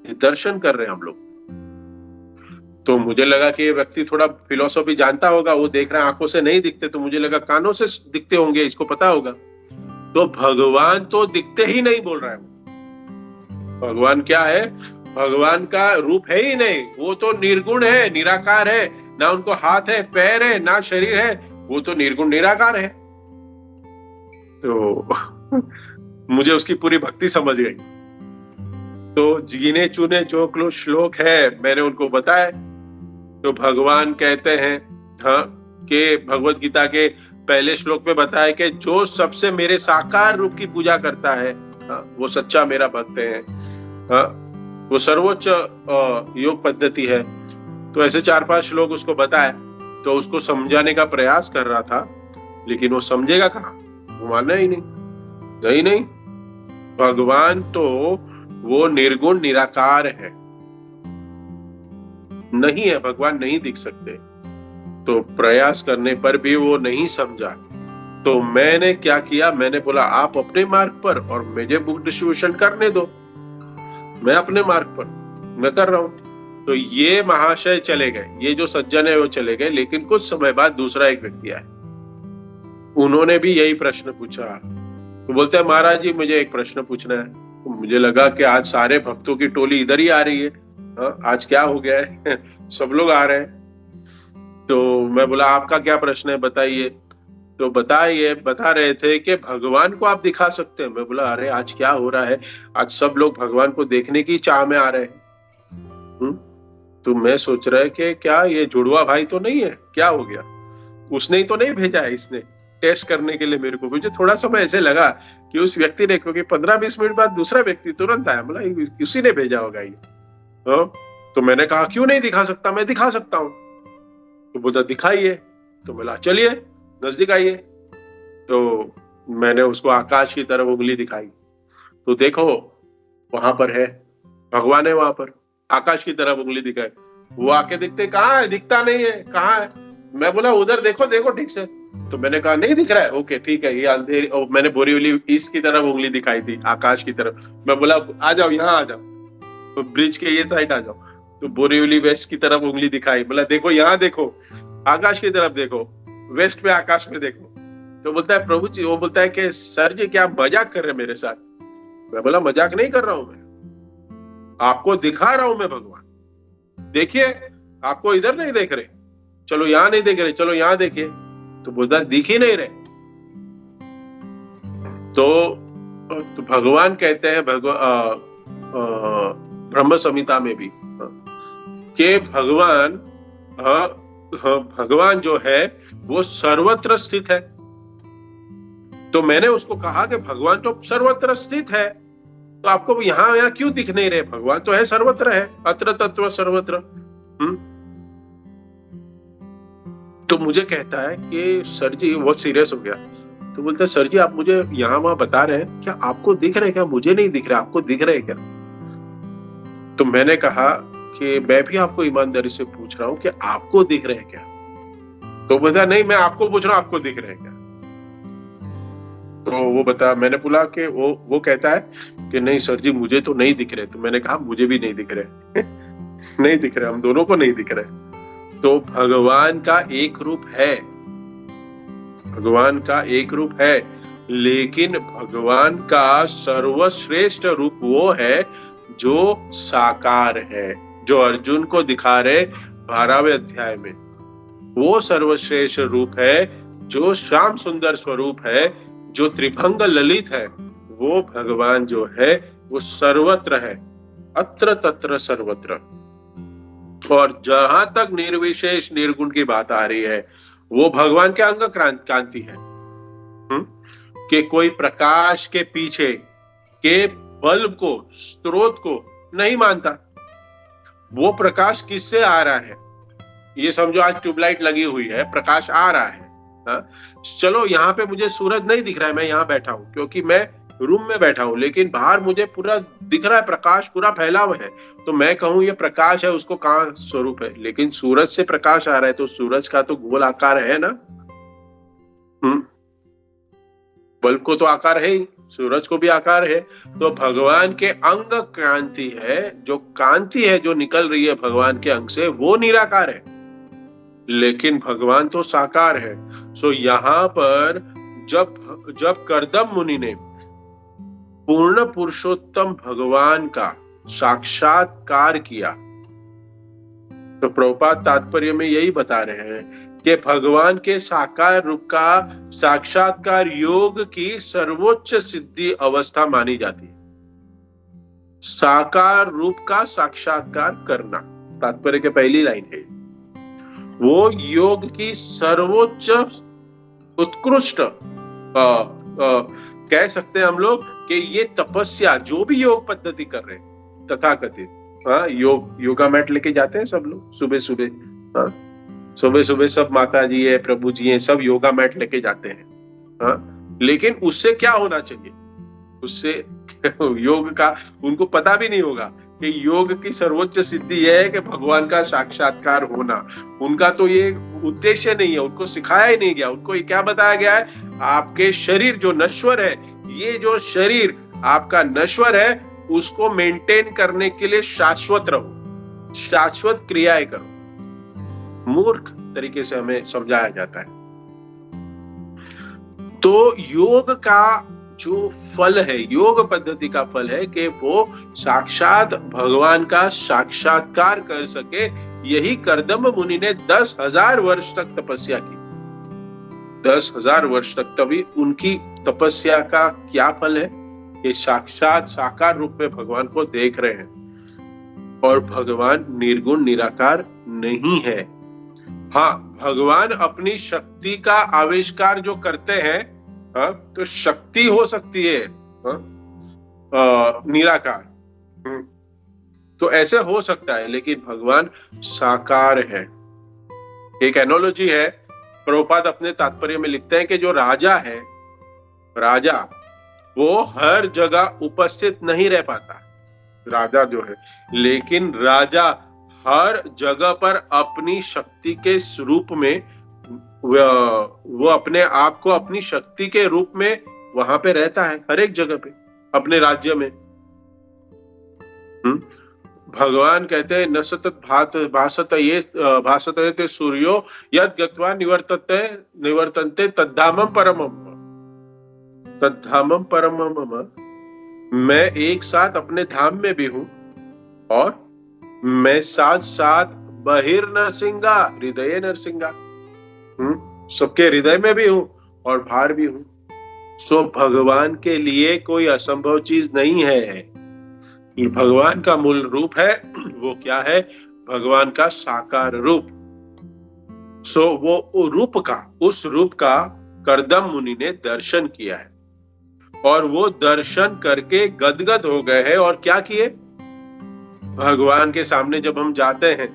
ये दर्शन कर रहे हैं हम लोग। तो मुझे लगा कि ये व्यक्ति थोड़ा फिलोसॉफी जानता होगा, वो देख रहा है आंखों से नहीं दिखते, तो मुझे लगा कानों से दिखते होंगे, इसको पता होगा। तो भगवान तो दिखते ही नहीं बोल रहा है। भगवान क्या है? भगवान का रूप है ही नहीं, वो तो निर्गुण है, निराकार है, ना उनको हाथ है, पैर है, ना शरीर है, वो तो निर्गुण निराकार है। तो मुझे उसकी पूरी भक्ति समझ गई। तो गिने चुने जो श्लोक है मैंने उनको बताए। तो भगवान कहते हैं कि भगवत गीता के पहले श्लोक में बताया कि जो सबसे मेरे साकार रूप की पूजा करता है वो सच्चा मेरा भक्त है। वो सर्वोच्च योग पद्धति है। तो ऐसे 4-5 श्लोक उसको बताए, तो उसको समझाने का प्रयास कर रहा था, लेकिन वो समझेगा कहाँ, वो मानना ही नहीं। भगवान तो वो निर्गुण निराकार है, नहीं है, भगवान नहीं दिख सकते। तो प्रयास करने पर भी वो नहीं समझा। तो मैंने क्या किया, मैंने बोला आप अपने मार्ग पर और मुझे बुक डिस्ट्रीब्यूशन करने दो, मैं अपने मार्ग पर मैं कर रहा हूं। तो ये महाशय चले गए, ये जो सज्जन है वो चले गए। लेकिन कुछ समय बाद दूसरा एक व्यक्ति आया, उन्होंने भी यही प्रश्न पूछा। तो बोलते हैं महाराज जी मुझे एक प्रश्न पूछना है। तो मुझे लगा कि आज सारे भक्तों की टोली इधर ही आ रही है, आज क्या हो गया है सब लोग आ रहे हैं। तो मैं बोला आपका क्या प्रश्न है बताइए। तो बता रहे थे कि भगवान को आप दिखा सकते हैं। मैं बोला अरे आज क्या हो रहा है, आज सब लोग भगवान को देखने की चाह में आ रहे हैं। तो मैं सोच रहा है कि क्या ये जुड़वा भाई तो नहीं है, क्या हो गया, उसने ही तो नहीं भेजा है इसने टेस्ट करने के लिए मेरे को। मुझे थोड़ा समय ऐसे लगा कि उस व्यक्ति ने, क्योंकि 15-20 मिनट बाद दूसरा व्यक्ति तुरंत आया, बोला उसी ने भेजा होगा ये। तो मैंने कहा क्यों नहीं दिखा सकता, मैं दिखा सकता हूँ। तो बोला दिखाइए। तो बोला चलिए नजदीक आइए। तो मैंने उसको आकाश की तरफ उंगली दिखाई, तो देखो वहां पर है भगवान है, वहां पर आकाश की तरफ उंगली दिखाई। वो आके दिखते, कहाँ है, दिखता नहीं है, कहाँ है। मैं बोला उधर देखो देखो ठीक से। तो मैंने कहा नहीं दिख रहा है, ओके ठीक है, ये अंधेरी। मैंने बोरीवली ईस्ट की तरफ उंगली दिखाई थी, आकाश की तरफ। मैं बोला आ जाओ, यहाँ आ जाओ, तो ब्रिज के ये साइड आ जाओ। तो बोरीवली वेस्ट की तरफ उंगली दिखाई, बोला देखो यहाँ देखो, आकाश की तरफ देखो, वेस्ट पे आकाश में देखो। तो बोलता है प्रभु जी, वो बोलता है कि सर जी क्या मजाक कर रहे हैं मेरे साथ। मैं बोला मजाक नहीं कर रहा हूं, मैं आपको दिखा रहा हूं, मैं भगवान देखिए, आपको इधर नहीं देख रहे, चलो यहाँ नहीं देख रहे, चलो यहाँ देखिए। तो बोलता दिख ही नहीं रहे। तो भगवान कहते हैं ब्रह्म संहिता में भी कि भगवान जो है वो सर्वत्र स्थित है। तो मैंने उसको कहा कि भगवान तो सर्वत्र स्थित है, तो आपको यहाँ क्यों दिख नहीं रहे, भगवान तो है सर्वत्र है, अत्र तत्र सर्वत्र। तो मुझे कहता है कि सर जी, बहुत सीरियस हो गया। तो बोलता है सर जी आप मुझे यहाँ वहां बता रहे हैं, क्या आपको दिख रहे क्या, मुझे नहीं दिख रहा, आपको दिख रहे क्या। तो मैंने कहा कि मैं भी आपको ईमानदारी से पूछ रहा हूं कि आपको दिख रहे क्या। तो बोलता नहीं मैं आपको पूछ रहा हूं आपको दिख रहे क्या। तो वो बता, मैंने बोला कि वो कहता है कि नहीं सर जी मुझे तो नहीं दिख रहे। तो मैंने कहा मुझे भी नहीं दिख रहे नहीं दिख रहे, हम दोनों को नहीं दिख रहे। तो भगवान का एक रूप है, भगवान का एक रूप है, लेकिन भगवान का सर्वश्रेष्ठ रूप वो है जो साकार है, जो अर्जुन को दिखा रहे 12वें अध्याय में। वो सर्वश्रेष्ठ रूप है जो श्याम सुंदर स्वरूप है, जो त्रिभंग ललित है। वो भगवान जो है वो सर्वत्र है, अत्र तत्र सर्वत्र। और जहां तक निर्विशेष निर्गुण की बात आ रही है, वो भगवान के अंग कांति है कि कोई प्रकाश के पीछे के बल्ब को, स्रोत को नहीं मानता। वो प्रकाश किससे आ रहा है, ये समझो आज ट्यूबलाइट लगी हुई है, प्रकाश आ रहा है। चलो यहाँ पे मुझे सूरज नहीं दिख रहा है, मैं यहाँ बैठा हूं क्योंकि मैं रूम में बैठा हूं, लेकिन बाहर मुझे पूरा दिख रहा है, प्रकाश पूरा फैला हुआ है। तो मैं कहूँ ये प्रकाश है, उसको कहाँ स्वरूप है, लेकिन सूरज से प्रकाश आ रहा है, तो सूरज का तो गोल आकार है ना। बल्ब को तो आकार है ही, सूरज को भी आकार है। तो भगवान के अंग कांति है, जो कांति है जो निकल रही है भगवान के अंग से, वो निराकार है, लेकिन भगवान तो साकार है। सो यहाँ पर जब कर्दम मुनि ने पूर्ण पुरुषोत्तम भगवान का साक्षात्कार किया, तो प्रभुपाद तात्पर्य में यही बता रहे हैं कि भगवान के साकार रूप का साक्षात्कार योग की सर्वोच्च सिद्धि अवस्था मानी जाती है। साकार रूप का साक्षात्कार करना, तात्पर्य के पहली लाइन है, वो योग की सर्वोच्च उत्कृष्ट कह सकते हैं हम लोग कि ये तपस्या, जो भी योग पद्धति कर रहे हैं तथाकथित, योगा मैट लेके जाते हैं सब लोग सुबह सुबह सब माता जी है, प्रभु जी है, सब योगा मैट लेके जाते हैं। लेकिन उससे क्या होना चाहिए, उससे योग का उनको पता भी नहीं होगा कि योग की सर्वोच्च सिद्धि यह है कि भगवान का साक्षात्कार होना। उनका तो ये उद्देश्य नहीं है, उनको सिखाया ही नहीं गया। उनको ये क्या बताया गया है, आपके शरीर जो नश्वर है, ये जो शरीर आपका नश्वर है, उसको मेंटेन करने के लिए शाश्वत रहो, शाश्वत क्रियाएं करो। मूर्ख तरीके से हमें समझाया जाता है। तो योग का जो फल है, योग पद्धति का फल है कि वो साक्षात भगवान का साक्षात्कार कर सके। यही कर्दम मुनि ने 10,000 वर्ष तक तपस्या की। 10,000 वर्ष तक, तभी उनकी तपस्या का क्या फल है? ये साक्षात साकार रूप में भगवान को देख रहे हैं। और भगवान निर्गुण निराकार नहीं है। हाँ, भगवान अपनी शक्ति का आविष्कार जो करते हैं, तो शक्ति हो सकती है निराकार, तो ऐसे हो सकता है, लेकिन भगवान साकार है। एक एनोलॉजी है, प्रभुपाद अपने तात्पर्य में लिखते हैं कि जो राजा है, राजा वो हर जगह उपस्थित नहीं रह पाता, राजा जो है, लेकिन राजा हर जगह पर अपनी शक्ति के रूप में वो अपने आप को अपनी शक्ति के रूप में वहां पे रहता है, हर एक जगह पे अपने राज्य में। भगवान कहते हैं न सतत भासते सूर्यो यद गत्वा निवर्तन्ते तद्धामम परमम। मैं एक साथ अपने धाम में भी हूं और मैं साथ साथ बहिर नरसिंगा हृदय नरसिंगा, सबके हृदय में भी हूं और बाहर भी हूं। सो भगवान के लिए कोई असंभव चीज नहीं है। भगवान का मूल रूप है, वो क्या है? भगवान का साकार रूप। सो वो रूप का, उस रूप का कर्दम मुनि ने दर्शन किया है और वो दर्शन करके गदगद हो गए हैं। और क्या किए? भगवान के सामने जब हम जाते हैं,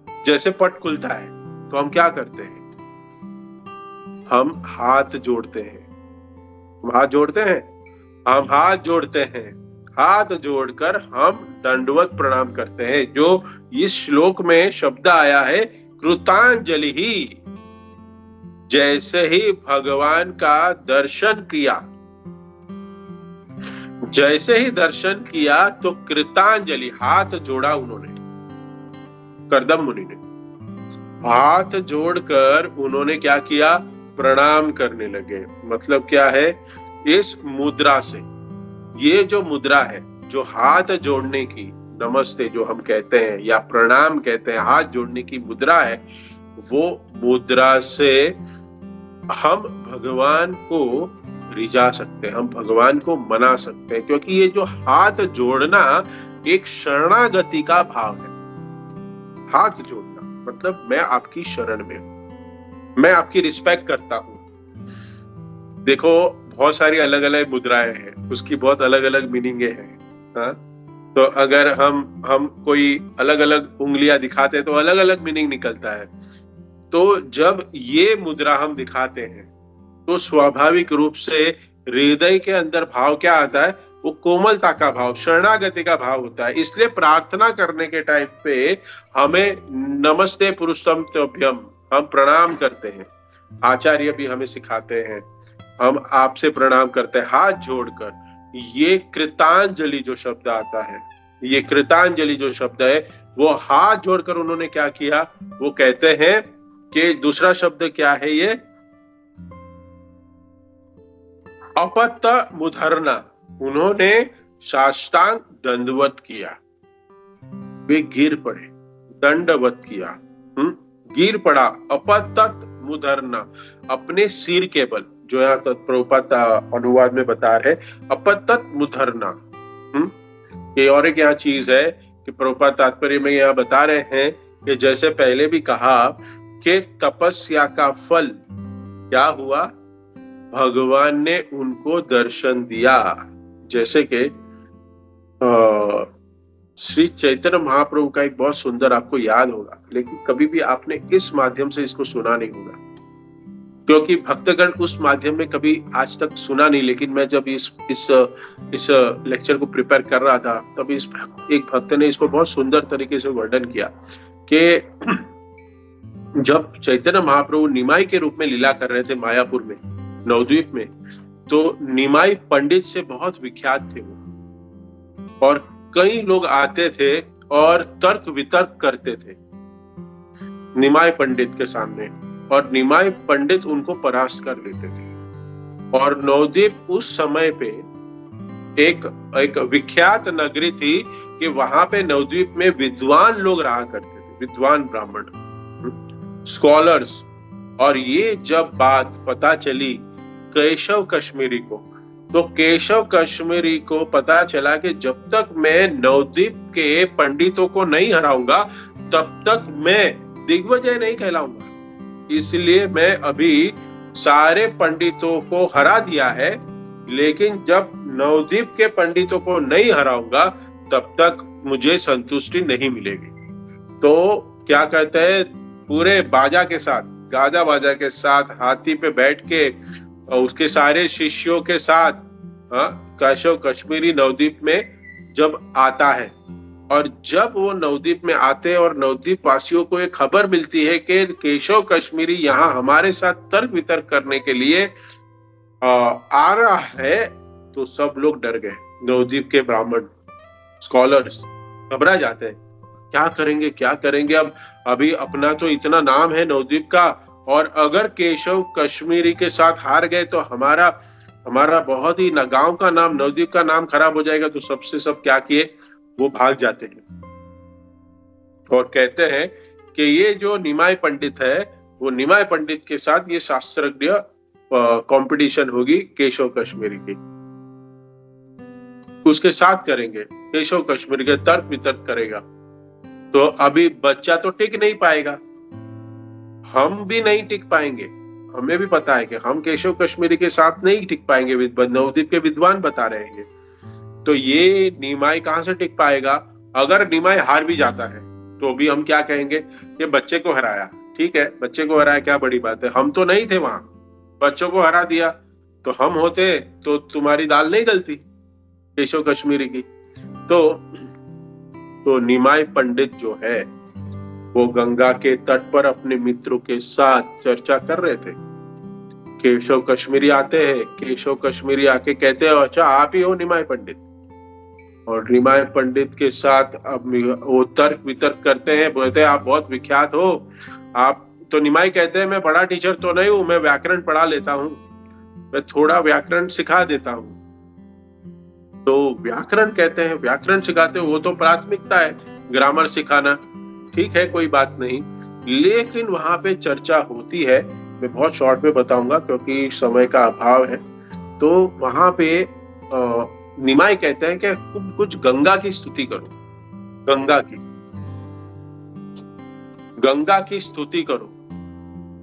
जैसे पट खुलता है तो हम क्या करते हैं? हम हाथ जोड़ते हैं। हाथ जोड़ते हैं, हम हाथ जोड़ते हैं, हाथ जोड़कर हम दंडवत प्रणाम करते हैं। जो इस श्लोक में शब्द आया है कृतांजलि ही, जैसे ही भगवान का दर्शन किया, जैसे ही दर्शन किया तो कृतांजलि, हाथ जोड़ा उन्होंने, कर्दम मुनि ने हाथ जोड़कर उन्होंने क्या किया? प्रणाम करने लगे। मतलब क्या है? इस मुद्रा से, ये जो मुद्रा है, जो हाथ जोड़ने की, नमस्ते जो हम कहते हैं या प्रणाम कहते हैं, हाथ जोड़ने की मुद्रा है, वो मुद्रा से हम भगवान को रिझा सकते हैं, हम भगवान को मना सकते हैं। क्योंकि ये जो हाथ जोड़ना एक शरणागति का भाव है। हाथ जोड़ना मतलब मैं आपकी शरण में हूं, मैं आपकी रिस्पेक्ट करता हूं। देखो, बहुत सारी अलग अलग मुद्राएं हैं, उसकी बहुत अलग अलग मीनिंगें हैं। तो अगर हम कोई अलग अलग उंगलियां दिखाते हैं तो अलग अलग मीनिंग निकलता है। तो जब ये मुद्रा हम दिखाते हैं तो स्वाभाविक रूप से हृदय के अंदर भाव क्या आता है? वो कोमलता का भाव, शरणागति का भाव होता है। इसलिए प्रार्थना करने के टाइम पे हमें नमस्ते पुरुषोत्तम तुभ्यम, हम प्रणाम करते हैं। आचार्य भी हमें सिखाते हैं, हम आपसे प्रणाम करते हैं हाथ जोड़कर। ये कृतांजलि जो शब्द आता है, ये कृतांजलि जो शब्द है, वो हाथ जोड़कर उन्होंने क्या किया? वो कहते हैं कि दूसरा शब्द क्या है? ये अपत्त मुधरना, उन्होंने साष्टांग दंडवत किया, वे गिर पड़े, दंडवत किया, गिर पड़ा। अपत्त मुधरना, अपने सिर के बल, जो यहाँ तक प्रभुपाद अनुवाद में बता रहे, अपत्त मुधरना। ये और एक यहाँ चीज है कि प्रभुपाद तात्पर्य में यहाँ बता रहे हैं कि जैसे पहले भी कहा कि तपस्या का फल क्या हुआ? भगवान ने उनको दर्शन दिया। जैसे कि श्री चैतन्य महाप्रभु का एक बहुत सुंदर, आपको याद होगा, लेकिन कभी भी आपने इस माध्यम से इसको सुना नहीं होगा, क्योंकि भक्तगण उस माध्यम में कभी आज तक सुना नहीं। लेकिन मैं जब इस लेक्चर को प्रिपेयर कर रहा था, तब एक भक्त ने इसको बहुत सुंदर तरीके से वर्णन किया कि जब चैतन्य महाप्रभु निमाई के रूप में लीला कर रहे थे मायापुर में, नवद्वीप में, तो निमाई पंडित से बहुत विख्यात थे वो, और कई लोग आते थे और तर्क वितर्क करते थे निमाई पंडित के सामने, और निमाई पंडित उनको परास्त कर लेते थे। और नवद्वीप उस समय पे एक विख्यात नगरी थी कि वहां पे नवद्वीप में विद्वान लोग रहा करते थे, विद्वान ब्राह्मण, स्कॉलर्स, और ये जब बात पता चली केशव कश्मीरी को, तो केशव कश्मीरी को पता चला कि जब तक मैं नवद्वीप के पंडितों को नहीं हराऊंगा तब तक मैं दिग्विजय नहीं कहलाऊंगा। इसलिए मैं अभी सारे पंडितों को हरा दिया है, लेकिन जब नवद्वीप के पंडितों को नहीं हराऊंगा तब तक मुझे संतुष्टि नहीं मिलेगी। तो क्या कहते हैं, पूरे बाजा के साथ, गाजा बाजा के साथ, हाथी पे बैठ के उसके सारे शिष्यों के साथ केशव कश्मीरी नवद्वीप में जब आता है, और जब वो नवद्वीप में आते हैं और नवद्वीप वासियों को एक खबर मिलती है कि केशव कश्मीरी यहाँ हमारे साथ तर्क वितर्क करने के लिए आ रहा है, तो सब लोग डर गए। नवद्वीप के ब्राह्मण स्कॉलर्स घबरा जाते हैं, क्या करेंगे क्या करेंगे। अब अभी अपना तो इतना नाम है नवद्वीप का, और अगर केशव कश्मीरी के साथ हार गए तो हमारा बहुत ही गांव का नाम, नवद्वीप का नाम खराब हो जाएगा। तो सबसे सब क्या किए, वो भाग जाते हैं और कहते हैं कि ये जो निमाय पंडित है, वो निमाय पंडित के साथ ये शास्त्रज्ञ कंपटीशन होगी केशव कश्मीरी की, उसके साथ करेंगे। केशव कश्मीरी के तर्क वितर्क करेगा। तो अभी बच्चा तो टिक नहीं पाएगा, हम भी नहीं टिक पाएंगे। हमें भी पता है कि हम केशव कश्मीरी के साथ नहीं टिक पाएंगे, नवद्वीप के विद्वान बता रहे हैं। तो ये निमाय कहां से टिक पाएगा। अगर निमाय हार भी जाता है तो भी हम क्या कहेंगे कि बच्चे को हराया, ठीक है, बच्चे को हराया, क्या बड़ी बात है, हम तो नहीं थे वहां, बच्चों को हरा दिया। तो हम होते तो तुम्हारी दाल नहीं गलती केशव कश्मीरी की। तो निमाय पंडित जो है वो गंगा के तट पर अपने मित्रों के साथ चर्चा कर रहे थे। केशव कश्मीरी आते हैं, केशव कश्मीरी आके कहते हैं, अच्छा आप ही हो निमाय पंडित। और निमाय पंडित के साथ अब वो तर्क वितर्क करते हैं, बोलते हैं आप बहुत विख्यात हो। आप तो निमाय कहते हैं मैं बड़ा टीचर तो नहीं हूं, मैं व्याकरण पढ़ा लेता हूं, मैं थोड़ा व्याकरण सिखा देता हूं। तो व्याकरण कहते हैं, व्याकरण सिखाते हो, वो तो प्राथमिकता है, ग्रामर सिखाना, ठीक है, कोई बात नहीं। लेकिन वहां पे चर्चा होती है, मैं बहुत शॉर्ट में बताऊंगा क्योंकि समय का अभाव है। तो वहां पे निमाय कहते हैं कि कुछ गंगा की स्तुति करो, गंगा की स्तुति करो।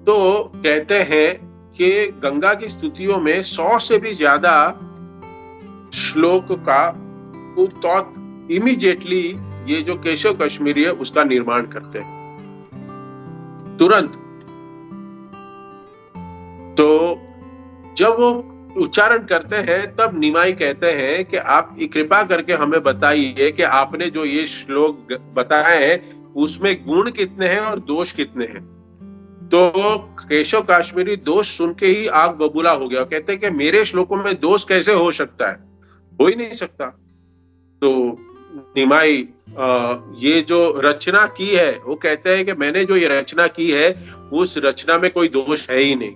तो कहते हैं कि गंगा की स्तुतियों में 100 से भी ज्यादा श्लोक का इमीडिएटली ये जो केशव कश्मीरी है उसका निर्माण करते हैं तुरंत। तो जब वो उच्चारण करते हैं तब निमाई कहते हैं कि आप कृपा करके हमें बताइए कि आपने जो ये श्लोक बताए हैं उसमें गुण कितने हैं और दोष कितने हैं। तो केशव कश्मीरी दोष सुन के ही आग बबूला हो गया, कहते हैं कि मेरे श्लोकों में दोष कैसे हो सकता है, हो ही नहीं सकता। तो निमाई ये जो रचना की है वो कहते हैं कि मैंने जो ये रचना की है उस रचना में कोई दोष है ही नहीं।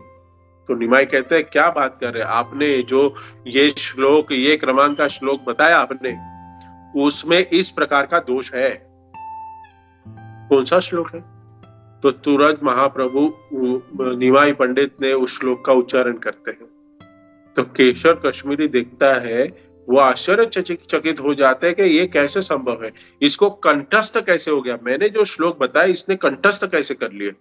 तो निमाई कहते हैं क्या बात कर रहे हैं, आपने जो ये श्लोक, ये क्रमांक का श्लोक बताया आपने, उसमें इस प्रकार का दोष है, कौन सा श्लोक है। तो तुरंत महाप्रभु निमाई पंडित ने उस श्लोक का उच्चारण करते हैं। तो केशव कश्मीरी देखता है, वो आश्चर्यचकित हो जाते हैं कि ये कैसे संभव है, इसको कंठस्थ कैसे हो गया, मैंने जो श्लोक बताया इसने कंठस्थ कैसे कर लिए,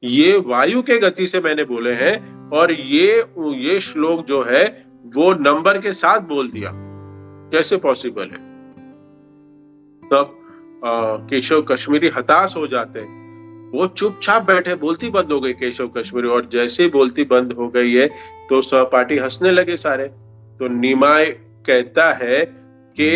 ये वायु के गति से मैंने बोले हैं और ये श्लोक जो है वो नंबर के साथ बोल दिया, कैसे पॉसिबल है। तब केशव कश्मीरी हताश हो जाते हैं, वो चुपचाप बैठे, बोलती बंद हो गई केशव कश्मीरी। और जैसे ही बोलती बंद हो गई है तो सहपाठी हंसने लगे सारे। तो निमाय कहता है कि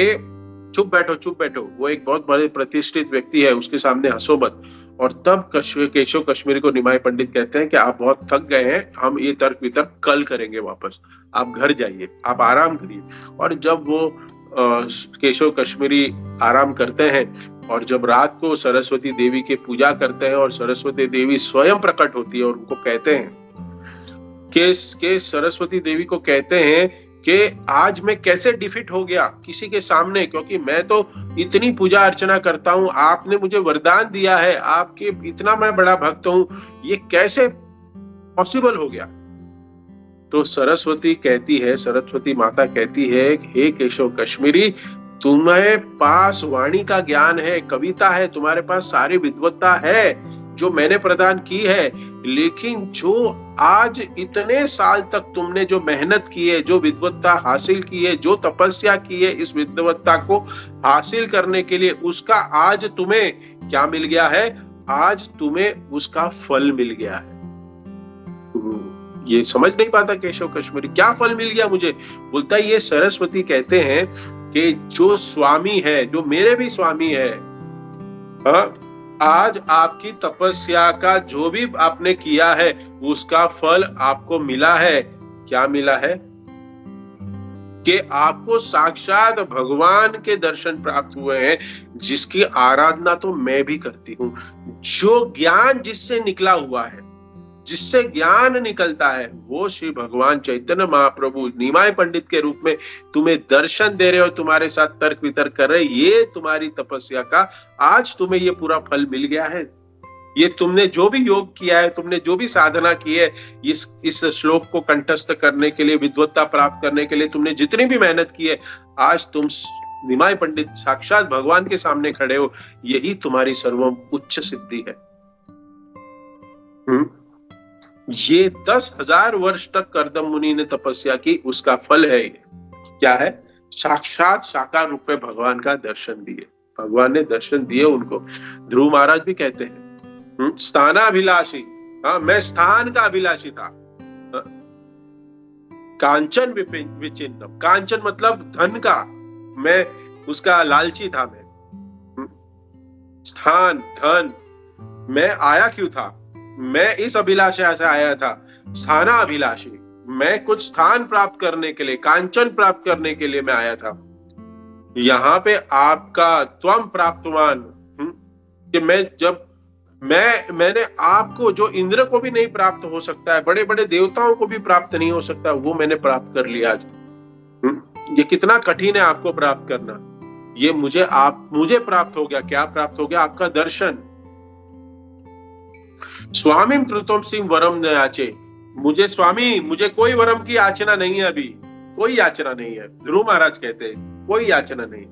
चुप बैठो, वो एक बहुत बड़े प्रतिष्ठित व्यक्ति है, उसके सामने हंसो मत। और तब केशव कश्मीरी को निमाय पंडित कहते हैं कि आप बहुत थक गए हैं, हम ये तर्क वितर्क कल करेंगे वापस, आप घर जाइए, आप आराम करिए। और जब वो केशव कश्मीरी आराम करते हैं और जब रात को सरस्वती देवी की पूजा करते हैं और सरस्वती देवी स्वयं प्रकट होती है और उनको कहते हैं कि सरस्वती देवी को कहते हैं कि आज मैं कैसे डिफीट हो गया किसी के सामने, क्योंकि मैं तो इतनी पूजा अर्चना करता हूँ, आपने मुझे वरदान दिया है, आपके इतना मैं बड़ा भक्त हूँ, ये कैसे पॉसिबल हो गया। तो सरस्वती कहती है, सरस्वती माता कहती है, हे केशव कश्मीरी, तुम्हारे पास वाणी का ज्ञान है, कविता है, तुम्हारे पास सारी विद्वत्ता है जो मैंने प्रदान की है, लेकिन जो आज इतने साल तक तुमने जो मेहनत की है, जो विद्वत्ता हासिल की है, जो तपस्या की है इस विद्वत्ता को हासिल करने के लिए, उसका आज तुम्हें क्या मिल गया है? आज तुम्हें उसका फल मिल गया है। ये समझ नहीं पाता केशव कश्मीरी, क्या फल मिल गया मुझे? बोलता है ये सरस्वती कहते हैं कि जो स्वामी है, जो मेरे भी स्वामी है, आज आपकी तपस्या का जो भी आपने किया है उसका फल आपको मिला है। क्या मिला है? कि आपको साक्षात भगवान के दर्शन प्राप्त हुए हैं, जिसकी आराधना तो मैं भी करती हूं। जो ज्ञान जिससे निकला हुआ है, जिससे ज्ञान निकलता है, वो श्री भगवान चैतन्य महाप्रभु निमाय पंडित के रूप में तुम्हें दर्शन दे रहे हो, तुम्हारे साथ तर्क वितर्क कर रहे, ये तुम्हारी तपस्या का आज तुम्हें ये पूरा फल मिल गया है। ये तुमने जो भी योग किया है, तुमने जो भी साधना की है, इस श्लोक को कंठस्थ करने के लिए, विद्वत्ता प्राप्त करने के लिए तुमने जितनी भी मेहनत की है, आज तुम निमाय पंडित साक्षात भगवान के सामने खड़े हो, यही तुम्हारी सर्वोच्च उच्च सिद्धि है। ये 10,000 वर्ष तक कर्दम मुनि ने तपस्या की, उसका फल है ये। क्या है? साक्षात साकार रूप में भगवान का दर्शन दिए, भगवान ने दर्शन दिए उनको। ध्रुव महाराज भी कहते हैं स्थानाभिलाषी, मैं स्थान का अभिलाषी था। कांचन विचिन्नम, कांचन मतलब धन का, मैं उसका लालची था। मैं स्थान, धन, मैं आया क्यों था? मैं इस अभिलाषा से आया था, स्थाना अभिलाषी। मैं कुछ स्थान प्राप्त करने के लिए, कांचन प्राप्त करने के लिए मैं आया था। यहाँ पे आपका त्वम प्राप्तवान, कि मैंने आपको, जो इंद्र को भी नहीं प्राप्त हो सकता है, बड़े बड़े देवताओं को भी प्राप्त नहीं हो सकता, वो मैंने प्राप्त कर लिया आज। ये कितना कठिन है आपको प्राप्त करना, ये मुझे प्राप्त हो गया। क्या प्राप्त हो गया? आपका दर्शन। स्वामी कृतम सिंह वरम न याचे, मुझे स्वामी, मुझे कोई वरम की याचना नहीं है, अभी कोई याचना नहीं है। ध्रुव महाराज कहते हैं कोई याचना नहीं।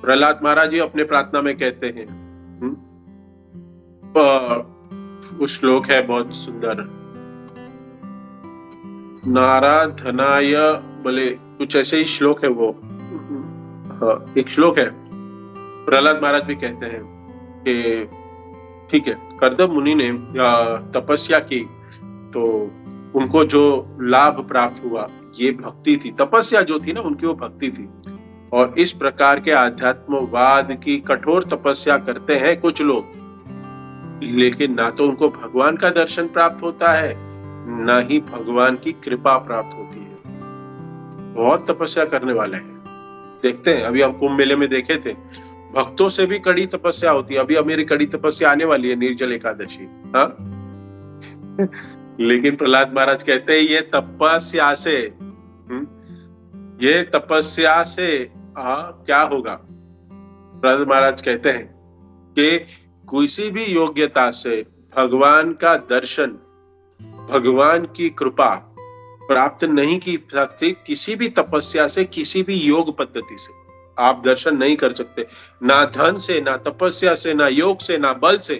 प्रहलाद महाराज जी अपने प्रार्थना में कहते हैं, वो श्लोक है बहुत सुंदर, नाराधनाय बोले, कुछ ऐसे ही श्लोक है वो। एक श्लोक है, प्रहलाद महाराज भी कहते हैं कि ठीक है, कर्दम मुनि ने तपस्या की तो उनको जो लाभ प्राप्त हुआ ये भक्ति थी। तपस्या जो थी ना उनकी, वो भक्ति थी। और इस प्रकार के आध्यात्मवाद की कठोर तपस्या करते हैं कुछ लोग, लेकिन ना तो उनको भगवान का दर्शन प्राप्त होता है, ना ही भगवान की कृपा प्राप्त होती है। बहुत तपस्या करने वाले हैं, देखते हैं। अभी हम कुंभ मेले में देखे थे, भक्तों से भी कड़ी तपस्या होती है। अभी मेरी कड़ी तपस्या आने वाली है, निर्जल एकादशी। लेकिन प्रहलाद महाराज कहते हैं ये तपस्या से, ये तपस्या से क्या होगा? प्रहलाद महाराज कहते हैं कि किसी भी योग्यता से भगवान का दर्शन, भगवान की कृपा प्राप्त नहीं की सकती। किसी भी तपस्या से, किसी भी योग पद्धति से आप दर्शन नहीं कर सकते। ना धन से, ना तपस्या से, ना योग से, ना बल से,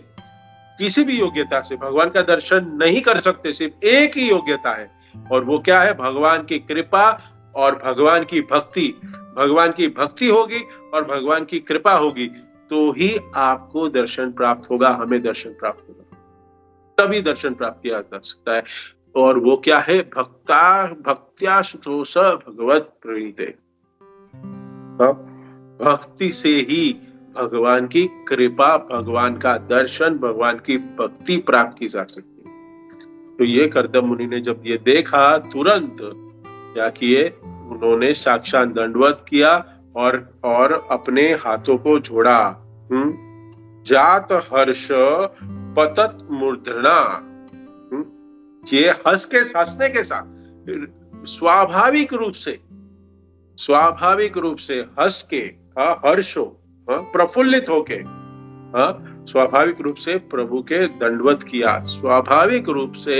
किसी भी योग्यता से भगवान का दर्शन नहीं कर सकते। सिर्फ एक ही योग्यता है, और वो क्या है? भगवान की कृपा और भगवान की भक्ति। भगवान की भक्ति होगी और भगवान की कृपा होगी तो ही आपको दर्शन प्राप्त होगा, हमें दर्शन प्राप्त होगा, तभी दर्शन प्राप्त किया जा सकता है। और वो क्या है? भक्त्या शुतोष भगवत प्रणीते, भक्ति से ही भगवान की कृपा, भगवान का दर्शन, भगवान की भक्ति प्राप्त की जा सकती है। तो ये कर्दम मुनि ने जब ये देखा, तुरंत क्या किए? उन्होंने साक्षात दंडवत किया और अपने हाथों को जोड़ा। जात हर्ष पतत मूर्धना, ये हंसने के साथ स्वाभाविक रूप से हंस के, हर्षो, प्रफुल्लित होके, स्वाभाविक रूप से प्रभु के दंडवत किया, स्वाभाविक रूप से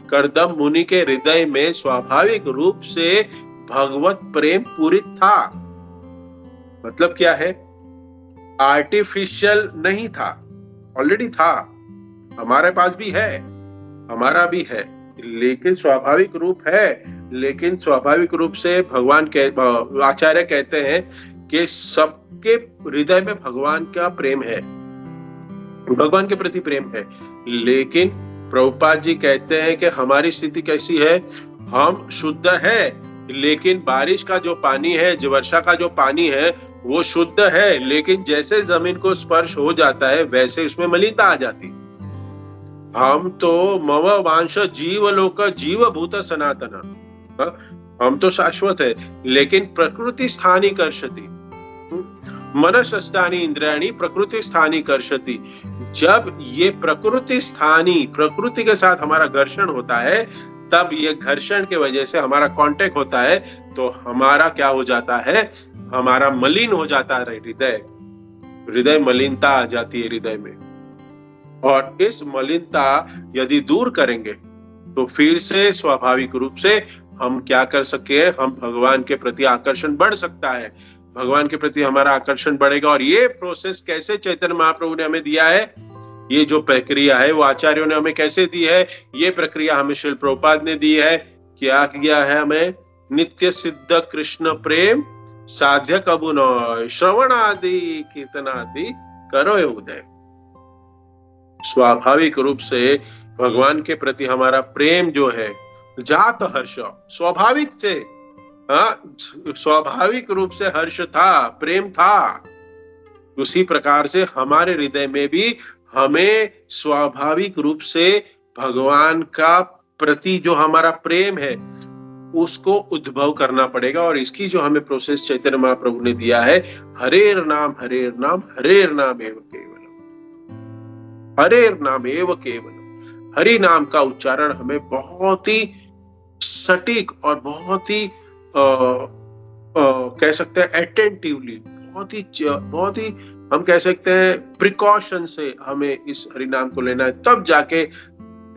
कर्दम मुनि के हृदय में स्वाभाविक रूप से भगवत प्रेम पूरित था। मतलब क्या है? आर्टिफिशियल नहीं था, ऑलरेडी था, हमारे पास भी है, हमारा भी है, लेकिन स्वाभाविक रूप है। लेकिन स्वाभाविक रूप से भगवान आचार्य कहते हैं कि सबके हृदय में भगवान का प्रेम है, भगवान के प्रति प्रेम है। लेकिन प्रभुपाद जी कहते हैं कि हमारी स्थिति कैसी है? हम शुद्ध है, लेकिन बारिश का जो पानी है, जो वर्षा का जो पानी है, वो शुद्ध है, लेकिन जैसे जमीन को स्पर्श हो जाता है वैसे उसमें मलिनता आ जाती। हम तो मम वांश जीव लोक जीव भूत सनातन, हम तो शाश्वत है, लेकिन प्रकृति स्थानी कर्षति, मनसस्थानी इंद्रियाणी प्रकृति स्थानी कर्षति। जब ये प्रकृति स्थानी, प्रकृति के साथ हमारा घर्षण होता है, तब ये घर्षण के वजह से हमारा कांटेक्ट होता है, तो हमारा क्या हो जाता है? हमारा मलिन हो जाता है हृदय, हृदय मलिनता आ जाती है हृदय में। और इस मलिनता यदि दूर करेंगे तो फिर से स्वाभाविक रूप से हम क्या कर सके? हम भगवान के प्रति आकर्षण बढ़ सकता है, भगवान के प्रति हमारा आकर्षण बढ़ेगा। और ये प्रोसेस कैसे चैतन्य महाप्रभु ने हमें दिया है, ये जो प्रक्रिया है वो आचार्यों ने हमें कैसे दी है? ये प्रक्रिया हमें श्रील प्रभुपाद ने दी है। क्या किया है हमें? नित्य सिद्ध कृष्ण प्रेम साध्य कबू न, श्रवण आदि कीर्तन आदि करो उदय। स्वाभाविक रूप से भगवान के प्रति हमारा प्रेम जो है, जात हर्ष, स्वाभाविक से, स्वाभाविक रूप से हर्ष था, प्रेम था। उसी प्रकार से हमारे हृदय में भी हमें स्वाभाविक रूप से भगवान का प्रति जो हमारा प्रेम है उसको उद्भव करना पड़ेगा। और इसकी जो हमें प्रोसेस चैतन्य महाप्रभु ने दिया है, हरेर नाम हरेर नाम हरेर नाम एव केवलम, हरेर नाम एव केवलम। हरि नाम का उच्चारण हमें बहुत ही सटीक और बहुत ही कह सकते हैं अटेंटिवली, बहुत ही हम कह सकते हैं प्रिकॉशन से हमें इस हरि नाम को लेना है। तब जाके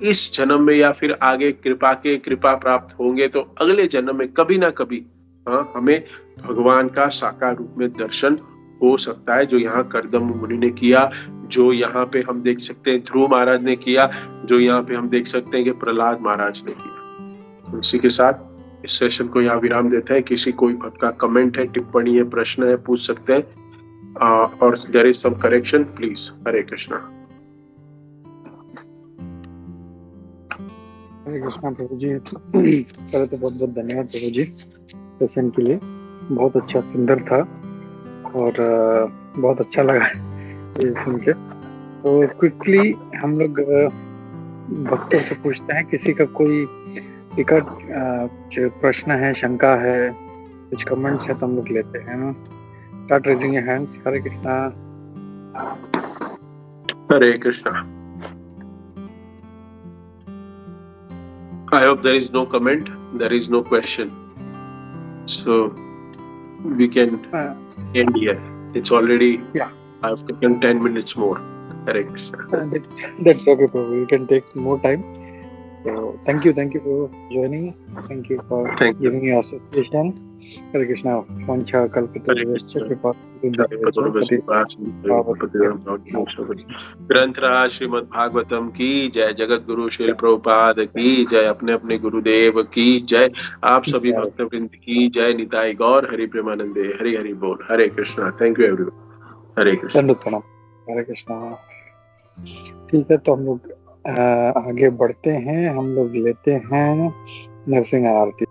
इस जन्म में या फिर आगे कृपा प्राप्त होंगे तो अगले जन्म में कभी ना कभी हमें भगवान का साकार रूप में दर्शन हो सकता है, जो यहाँ कर्दम मुनि ने किया, जो यहाँ पे हम देख सकते हैं ध्रुव महाराज ने किया, जो यहाँ पे हम देख सकते हैं कि प्रहलाद महाराज ने किया। इसी के साथ इस सेशन को यहाँ विराम देते हैं। किसी कोई भक्त का कमेंट है, टिप्पणी है, प्रश्न है, पूछ सकते हैं। और there is some correction please. Hare Krishna. Hare Krishna Prabhu ji. पहले तो बहुत बहुत धन्यवाद प्रभु जी सेशन के लिए, बहुत अच्छा सुंदर था और बहुत अच्छा लगा ये सुन के। तो क्विकली हम लोग भक्तों से पूछते हैं, किसी का कोई टिकट जो प्रश्न है, शंका है, कुछ कमेंट्स है तो हम लोग लेते हैं ना। Start raising your hands. Hare Krishna. Hare Krishna. I hope there is no comment, there is no question, so we can end here. It's already, I've taken 10 minutes more. Hare Krishna. That's okay, Prabhu. You can take more time. So thank you for joining. Thank you for giving your association. Hare Krishna. Vancha kalpataru kripa ग्रंथराज श्रीमद् भागवतम की जय, जगत गुरु श्रील प्रभुपाद की जय, अपने अपने गुरुदेव की जय, आप सभी भक्त वृंद की जय, निताई गौर हरि प्रेमानंदे। हरि हरि बोल। Hare Krishna. Thank you everyone. Hare Krishna. Hare Krishna. ठीक है, तो हम लोग आगे बढ़ते हैं। हम लोग लेते हैं नरसिंह आरती।